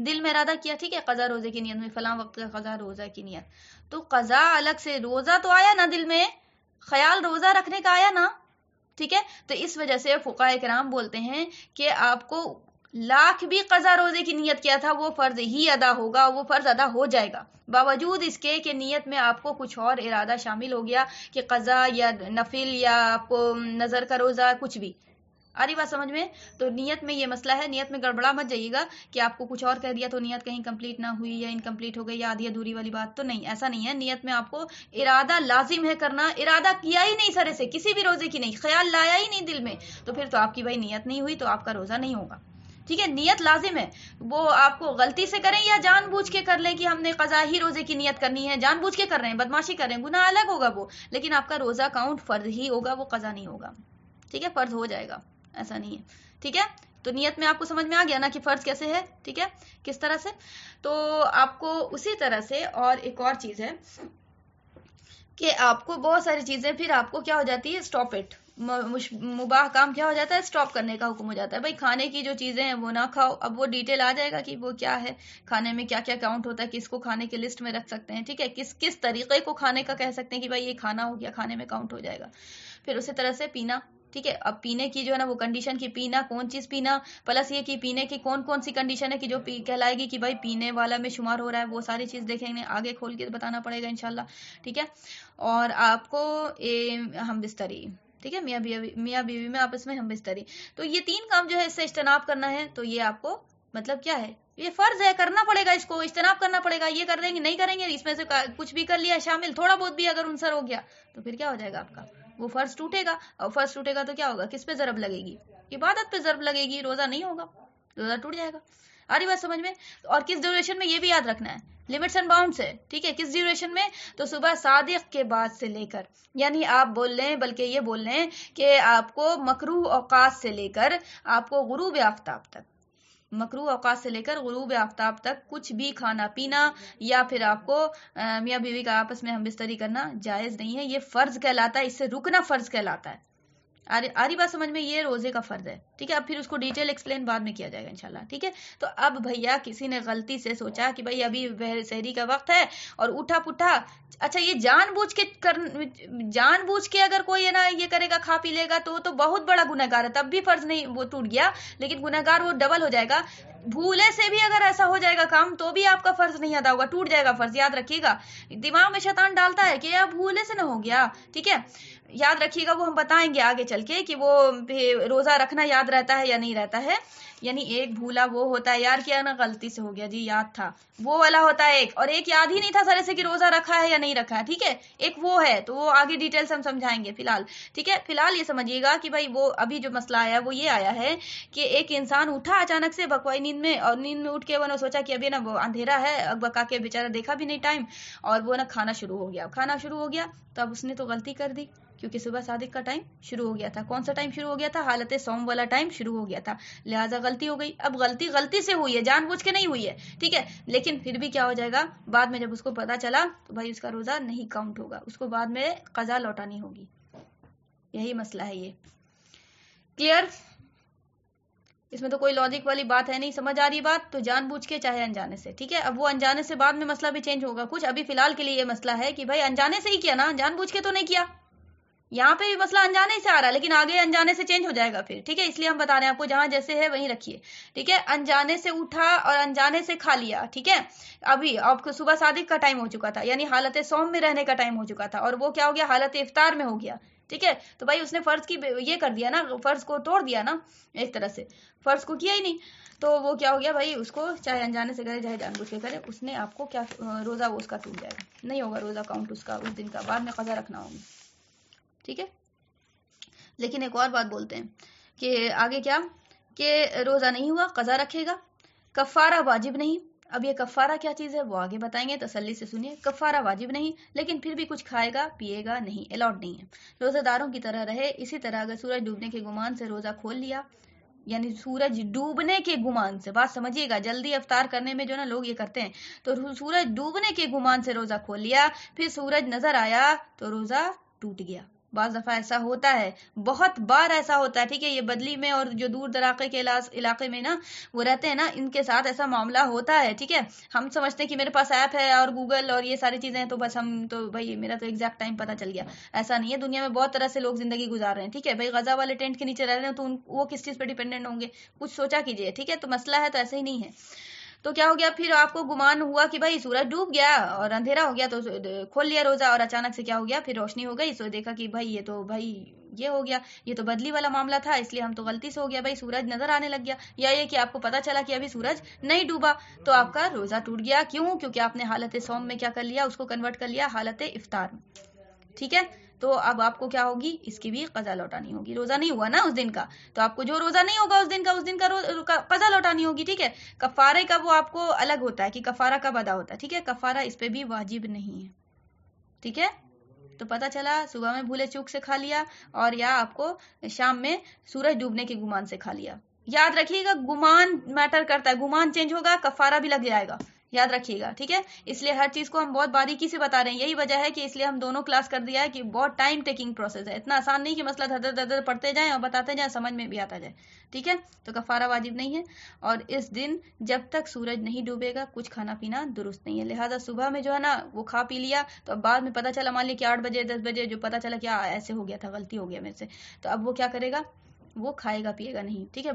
دل میں ارادہ کیا، ٹھیک ہے، قضا روزے کی نیت میں فلاں وقت کا قضا روزہ کی نیت، تو قضا الگ سے، روزہ تو آیا نا دل میں، خیال روزہ رکھنے کا آیا نا، ٹھیک ہے. تو اس وجہ سے فقہاء کرام بولتے ہیں کہ آپ کو لاکھ بھی قضا روزے کی نیت کیا تھا وہ فرض ہی ادا ہوگا، وہ فرض ادا ہو جائے گا، باوجود اس کے کہ نیت میں آپ کو کچھ اور ارادہ شامل ہو گیا کہ قضا یا نفل یا آپ کو نظر کا روزہ کچھ بھی. آ رہی بات سمجھ میں؟ تو نیت میں یہ مسئلہ ہے، نیت میں گڑبڑا مت جائیے گا کہ آپ کو کچھ اور کہہ دیا تو نیت کہیں کمپلیٹ نہ ہوئی یا انکمپلیٹ ہو گئی یا آدھی ادھوری والی بات، تو نہیں، ایسا نہیں ہے. نیت میں آپ کو ارادہ لازم ہے کرنا، ارادہ کیا ہی نہیں سرے سے کسی بھی روزے کی نہیں، خیال لایا ہی نہیں دل میں، تو پھر تو آپ کی بھائی نیت نہیں ہوئی، تو آپ کا روزہ نہیں ہوگا. ٹھیک ہے، نیت لازم ہے. وہ آپ کو غلطی سے کریں یا جان بوجھ کے کر لیں کہ ہم نے قضا ہی روزے کی نیت کرنی ہے، جان بوجھ کے کر رہے ہیں، بدماشی کر رہے ہیں، گناہ الگ ہوگا وہ، لیکن آپ کا روزہ کاؤنٹ فرض ہی ہوگا، وہ قضا نہیں ہوگا. ٹھیک ہے، فرض ہو جائے گا، ایسا نہیں ہے. ٹھیک ہے، تو نیت میں آپ کو سمجھ میں آ گیا نا کہ فرض کیسے ہے، ٹھیک ہے، کس طرح سے. تو آپ کو اسی طرح سے اور ایک اور چیز ہے کہ آپ کو بہت ساری چیزیں پھر آپ کو کیا ہو جاتی ہے، اسٹاپ اٹ، مباح کام کیا ہو جاتا ہے، اسٹاپ کرنے کا حکم ہو جاتا ہے. بھائی کھانے کی جو چیزیں ہیں وہ نہ کھاؤ، اب وہ ڈیٹیل آ جائے گا کہ وہ کیا ہے، کھانے میں کیا کیا کاؤنٹ ہوتا ہے، کس کو کھانے کے لسٹ میں رکھ سکتے ہیں، ٹھیک ہے، کس طریقے کو کھانے کا کہہ سکتے ہیں کہ بھائی یہ کھانا ہو گیا، کھانے میں کاؤنٹ ہو جائے گا. پھر اسی طرح سے پینا، ٹھیک ہے، اب پینے کی جو ہے نا وہ کنڈیشن کی پینا کون چیز پینا، پلس یہ کہ پینے کی کون کون سی کنڈیشن ہے کہ جو کہلائے گی کہ بھائی پینے والا میں شمار ہو رہا ہے، وہ ساری چیز دیکھیں گے، آگے کھول کے بتانا پڑے گا انشاءاللہ. ٹھیک ہے، اور آپ کو ہم بستری، ٹھیک ہے، میاں بیوی میں آپس میں ہم بستری، تو یہ 3 کام جو ہے اس سے اجتناب کرنا ہے. تو یہ آپ کو مطلب کیا ہے، یہ فرض ہے، کرنا پڑے گا، اس کو اجتناب کرنا پڑے گا. یہ کر دیں گے، نہیں کریں گے، اس میں سے کچھ بھی کر لیا شامل، تھوڑا بہت بھی اگر عنصر ہو گیا تو پھر کیا ہو جائے گا، آپ کا وہ فرض ٹوٹے گا. اور فرض ٹوٹے گا تو کیا ہوگا، کس پہ ضرب لگے گی، عبادت پہ ضرب لگے گی، روزہ نہیں ہوگا، روزہ ٹوٹ جائے گا. آ رہی بات سمجھ میں؟ اور کس ڈیوریشن میں، یہ بھی یاد رکھنا ہے، لمٹس اینڈ باؤنڈس ہے. ٹھیک ہے، کس ڈیوریشن میں، تو صبح صادق کے بعد سے لے کر، یعنی آپ بول لیں، بلکہ یہ بول لیں کہ آپ کو مکروہ اوقات سے لے کر آپ کو غروب آفتاب تک، مکروہ اوقات سے لے کر غروب آفتاب تک کچھ بھی کھانا پینا یا پھر آپ کو میاں بیوی کا آپس میں ہم بستری کرنا جائز نہیں ہے. یہ فرض کہلاتا ہے، اس سے رکنا فرض کہلاتا ہے. آری بات سمجھ میں؟ یہ روزے کا فرض ہے. ٹھیک ہے، اب پھر اس کو ڈیٹیل ایکسپلین بعد میں کیا جائے گا انشاءاللہ. ٹھیک ہے، تو اب بھیا کسی نے غلطی سے سوچا کہ بھائی ابھی سحری کا وقت ہے اور اٹھا پٹھا، اچھا یہ جان بوجھ کے اگر کوئی ہے نا یہ کرے گا، کھا پی لے گا، تو بہت بڑا گنہگار ہے، تب بھی فرض نہیں، وہ ٹوٹ گیا، لیکن گنہگار وہ ڈبل ہو جائے گا. بھولے سے بھی اگر ایسا ہو جائے گا کام تو بھی آپ کا فرض نہیں ادا ہوگا، ٹوٹ جائے گا فرض. یاد رکھیے گا، دماغ میں شیطان ڈالتا ہے کہ یار بھولے سے نہ ہو گیا. ٹھیک ہے، یاد رکھیے گا، وہ ہم بتائیں گے آگے چل کے کہ وہ روزہ رکھنا یاد رہتا ہے یا نہیں رہتا ہے. یعنی ایک بھولا وہ ہوتا ہے، یار کیا نا غلطی سے ہو گیا جی، یاد تھا، وہ والا ہوتا ہے ایک، اور ایک یاد ہی نہیں تھا سرے سے کہ روزہ رکھا ہے یا نہیں رکھا ہے. ٹھیک ہے، ایک وہ ہے، تو وہ آگے ڈیٹیل سے ہم سمجھائیں گے. فی الحال ٹھیک ہے، فی الحال یہ سمجھیے گا کہ بھائی وہ ابھی جو مسئلہ آیا وہ یہ آیا ہے کہ ایک انسان اٹھا اچانک سے بکوائی نیند میں، اور نیند میں اٹھ کے وہ نے سوچا کہ ابھی نا وہ اندھیرا ہے، بکا کے بیچارہ دیکھا بھی نہیں ٹائم، اور وہ نا کھانا شروع ہو گیا. تو اب اس نے تو غلطی کر دی، کیونکہ صبح صادق کا ٹائم شروع ہو گیا تھا. کون سا ٹائم شروع ہو گیا تھا؟ حالت صوم والا ٹائم شروع ہو گیا تھا، لہٰذا غلطی ہو گئی. اب غلطی سے ہوئی ہے، جان بوجھ کے نہیں ہوئی ہے. ٹھیک ہے، لیکن پھر بھی کیا ہو جائے گا، بعد میں جب اس کو پتا چلا تو بھائی اس کا روزہ نہیں کاؤنٹ ہوگا، اس کو بعد میں قضا لوٹانی ہوگی. یہی مسئلہ ہے یہ. کلیئر؟ اس میں تو کوئی لاجک والی بات ہے نہیں. سمجھ آ رہی بات؟ تو جان بوجھ کے چاہے انجانے سے. ٹھیک ہے، اب وہ انجانے سے بعد میں مسئلہ بھی چینج ہوگا کچھ، ابھی فی الحال کے لیے یہ مسئلہ ہے کہ بھائی انجانے سے ہی کیا نا، جان بوجھ کے تو نہیں کیا. یہاں پہ بھی مسئلہ انجانے سے آ رہا ہے، لیکن آگے انجانے سے چینج ہو جائے گا پھر. ٹھیک ہے، اس لیے ہم بتا رہے ہیں آپ کو، جہاں جیسے ہے وہیں رکھیے. ٹھیک ہے، انجانے سے اٹھا اور انجانے سے کھا لیا. ٹھیک ہے، ابھی آپ کو صبح صادق کا ٹائم ہو چکا تھا، یعنی حالت سوم میں رہنے کا ٹائم ہو چکا تھا، اور وہ کیا ہو گیا، حالت افطار میں ہو گیا. ٹھیک ہے، تو بھائی اس نے فرض کی یہ کر دیا نا، فرض کو توڑ دیا نا، ایک طرح سے فرض کو کیا ہی نہیں. تو وہ کیا ہو گیا بھائی، اس کو چاہے انجانے سے کرے چاہے جان بوجھ کے کرے، اس نے آپ کو کیا روزہ وہ اس کا ٹوٹ جائے گا، نہیں ہوگا روزہ کاؤنٹ اس کا اس دن کا، بعد میں قضا رکھنا ہوگی. ٹھیک ہے، لیکن ایک اور بات بولتے ہیں کہ آگے کیا، کہ روزہ نہیں ہوا، قضا رکھے گا، کفارہ واجب نہیں. اب یہ کفارہ کیا چیز ہے وہ آگے بتائیں گے، تسلی سے سنیے. کفارہ واجب نہیں، لیکن پھر بھی کچھ کھائے گا پیے گا نہیں، الاؤڈ نہیں ہے. روزہ داروں کی طرح رہے. اسی طرح اگر سورج ڈوبنے کے گمان سے روزہ کھول لیا، یعنی سورج ڈوبنے کے گمان سے، بات سمجھیے گا، جلدی افطار کرنے میں جو نا لوگ یہ کرتے ہیں، تو سورج ڈوبنے کے گمان سے روزہ کھول لیا، پھر سورج نظر آیا تو روزہ ٹوٹ گیا. بعض دفعہ ایسا ہوتا ہے، بہت بار ایسا ہوتا ہے، ٹھیک ہے. یہ بدلی میں اور جو دور دراقے کے علاقے میں نا وہ رہتے ہیں نا، ان کے ساتھ ایسا معاملہ ہوتا ہے، ٹھیک ہے. ہم سمجھتے ہیں کہ میرے پاس ایپ ہے اور گوگل اور یہ ساری چیزیں ہیں تو بس ہم تو بھائی میرا تو ایگزیکٹ ٹائم پتہ چل گیا. ایسا نہیں ہے، دنیا میں بہت طرح سے لوگ زندگی گزار رہے ہیں، ٹھیک ہے. بھائی غزہ والے ٹینٹ کے نیچے رہ رہے ہیں تو وہ کس چیز پہ ڈیپینڈنٹ ہوں گے؟ کچھ سوچا کیجئے، ٹھیک ہے. تو مسئلہ ہے تو ایسے ہی نہیں ہے. تو کیا ہو گیا پھر آپ کو گمان ہوا کہ بھائی سورج ڈوب گیا اور اندھیرا ہو گیا تو کھول لیا روزہ، اور اچانک سے کیا ہو گیا، پھر روشنی ہو گئی، سو دیکھا کہ بھائی یہ تو بھائی یہ ہو گیا، یہ تو بدلی والا معاملہ تھا، اس لیے ہم تو غلطی سے ہو گیا، بھائی سورج نظر آنے لگ گیا. یا یہ کہ آپ کو پتا چلا کہ ابھی سورج نہیں ڈوبا تو آپ کا روزہ ٹوٹ گیا. کیوں؟ کیونکہ آپ نے حالت صوم میں کیا کر لیا، اس کو کنورٹ کر لیا حالت افطار میں، ٹھیک ہے. تو اب آپ کو کیا ہوگی، اس کی بھی قضا لوٹانی ہوگی. روزہ نہیں ہوا نا اس دن کا، تو آپ کو جو روزہ نہیں ہوگا اس دن کا قضا لوٹانی ہوگی، ٹھیک ہے. کفارے کا وہ آپ کو الگ ہوتا ہے کہ کفارہ کب ادا ہوتا ہے، ٹھیک ہے. کفارہ اس پہ بھی واجب نہیں ہے، ٹھیک ہے. تو پتہ چلا صبح میں بھولے چوک سے کھا لیا، اور یا آپ کو شام میں سورج ڈوبنے کے گمان سے کھا لیا. یاد رکھیے گا گمان میٹر کرتا ہے، گمان چینج ہوگا کفارہ بھی لگ جائے گا، یاد رکھیے گا، ٹھیک ہے. اس لیے ہر چیز کو ہم بہت باریکی سے بتا رہے ہیں. یہی وجہ ہے کہ اس لیے ہم دونوں کلاس کر دیا ہے کہ بہت ٹائم ٹیکنگ پروسیس ہے، اتنا آسان نہیں کہ مسئلہ دھر دھر پڑھتے جائیں اور بتاتے جائیں، سمجھ میں بھی آتا جائے، ٹھیک ہے. تو کفارہ واجب نہیں ہے، اور اس دن جب تک سورج نہیں ڈوبے گا کچھ کھانا پینا درست نہیں ہے. لہٰذا صبح میں جو ہے نا وہ کھا پی لیا، تو اب بعد میں پتہ چلا مان لی کہ 8 بجے 10 بجے جو پتہ چلا کہ ایسے ہو گیا تھا، غلطی ہو گیا میرے سے، تو اب وہ کیا کرے گا، وہ کھائے گا پیے گا نہیں، ٹھیک ہے.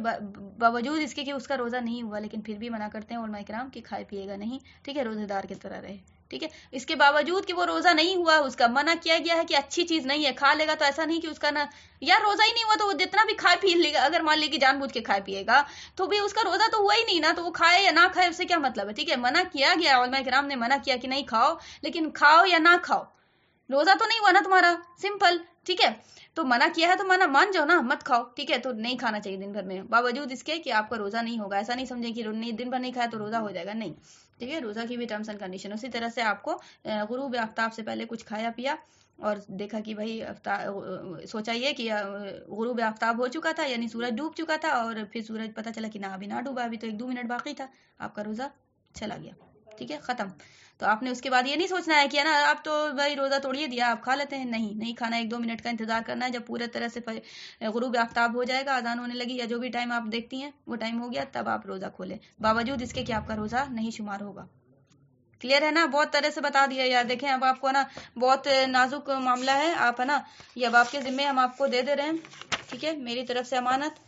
باوجود اس کے کہ اس کا روزہ نہیں ہوا، لیکن پھر بھی منع کرتے ہیں علماء کرام کہ کھائے پیے گا نہیں، ٹھیک ہے، روزے دار کی طرح رہے، ٹھیک ہے. اس کے باوجود کہ وہ روزہ نہیں ہوا، اس کا منع کیا گیا ہے کہ اچھی چیز نہیں ہے، کھا لے گا تو ایسا نہیں کہ اس کا نا یار روزہ ہی نہیں ہوا تو وہ جتنا بھی کھائے پی لے گا، اگر مان لی کہ جان بوجھ کے کھائے پیے گا تو بھی اس کا روزہ تو ہوا ہی نہیں نا، تو وہ کھائے یا نہ کھائے اس سے کیا مطلب ہے، ٹھیک ہے. منع کیا گیا، علماء کرام نے منع کیا کہ نہیں کھاؤ، لیکن کھاؤ یا نہ کھاؤ، روزہ تو نہیں ہوا نا تمہارا، سمپل، ٹھیک ہے. تو منع کیا ہے تو منع مان جاؤ نا، مت کھاؤ، ٹھیک ہے. تو نہیں کھانا چاہیے دن بھر میں، باوجود اس کے کہ آپ کا روزہ نہیں ہوگا. ایسا نہیں سمجھیں کہ دن بھر نہیں کھایا تو روزہ ہو جائے گا، نہیں، ٹھیک ہے. روزہ کی بھی ٹرمس اینڈ کنڈیشن. اسی طرح سے آپ کو غروب آفتاب سے پہلے کچھ کھایا پیا اور دیکھا کہ بھائی سوچا یہ کہ غروب آفتاب ہو چکا تھا، یعنی سورج ڈوب چکا تھا، اور پھر سورج پتہ چلا کہ نہ ابھی نہ ڈوبا، ابھی تو 1-2 منٹ باقی تھا، آپ کا روزہ چلا گیا، ٹھیک ہے، ختم. تو آپ نے اس کے بعد یہ نہیں سوچنا ہے کہ نا آپ تو بھائی روزہ توڑیے دیا آپ کھا لیتے ہیں، نہیں کھانا. 1-2 منٹ کا انتظار کرنا ہے، جب پورے طرح سے غروب آفتاب ہو جائے گا، اذان ہونے لگی یا جو بھی ٹائم آپ دیکھتی ہیں وہ ٹائم ہو گیا، تب آپ روزہ کھولیں، باوجود اس کے کہ آپ کا روزہ نہیں شمار ہوگا. کلیئر ہے نا؟ بہت طرح سے بتا دیا یار. دیکھیں اب آپ کو نا بہت نازک معاملہ ہے، آپ ہے نا یہ اب آپ کے ذمے ہم آپ کو دے رہے ہیں، ٹھیک ہے، میری طرف سے امانت.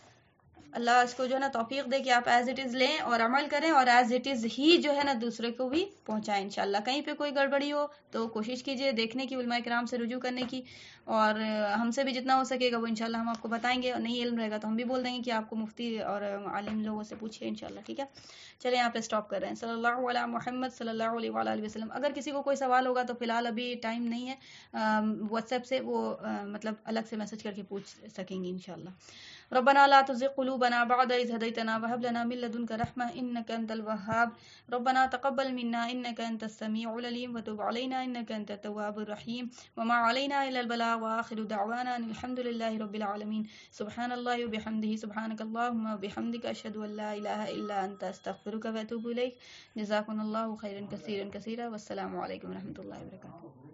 اللہ اس کو جو ہے نا توفیق دے کہ آپ ایز اٹ از لیں اور عمل کریں، اور ایز اٹ از ہی جو ہے نا دوسرے کو بھی پہنچائیں انشاءاللہ. کہیں پہ کوئی گڑبڑی ہو تو کوشش کیجئے دیکھنے کی، علماء کرام سے رجوع کرنے کی، اور ہم سے بھی جتنا ہو سکے گا وہ انشاءاللہ ہم آپ کو بتائیں گے، اور نہیں علم رہے گا تو ہم بھی بول دیں گے کہ آپ کو مفتی اور عالم لوگوں سے پوچھیے انشاءاللہ، ٹھیک ہے. چلیں یہاں پہ سٹاپ کر رہے ہیں. صلی اللہ علیہ محمد صلی اللہ علیہ وآلہ وسلم. اگر کسی کو کوئی سوال ہوگا تو فی الحال ابھی ٹائم نہیں ہے، واٹس ایپ سے وہ مطلب الگ سے میسج کر کے پوچھ سکیں گی انشاءاللہ. ربنا لا تزغ قلوبنا بعد إذ هديتنا وهب لنا من لدنك رحمة إنك أنت الوهاب. ربنا تقبل منا إنك أنت السميع العليم وتب علينا إنك أنت التواب الرحيم. وما علينا إلا البلاغ وآخر دعوانا أن الحمد لله رب العالمين. سبحان الله وبحمده سبحانك اللهم وبحمدك أشهد أن لا إله إلا أنت أستغفرك وأتوب إليك. جزاكم الله خيرا كثيرا كثيرا، والسلام عليكم ورحمة الله وبركاته.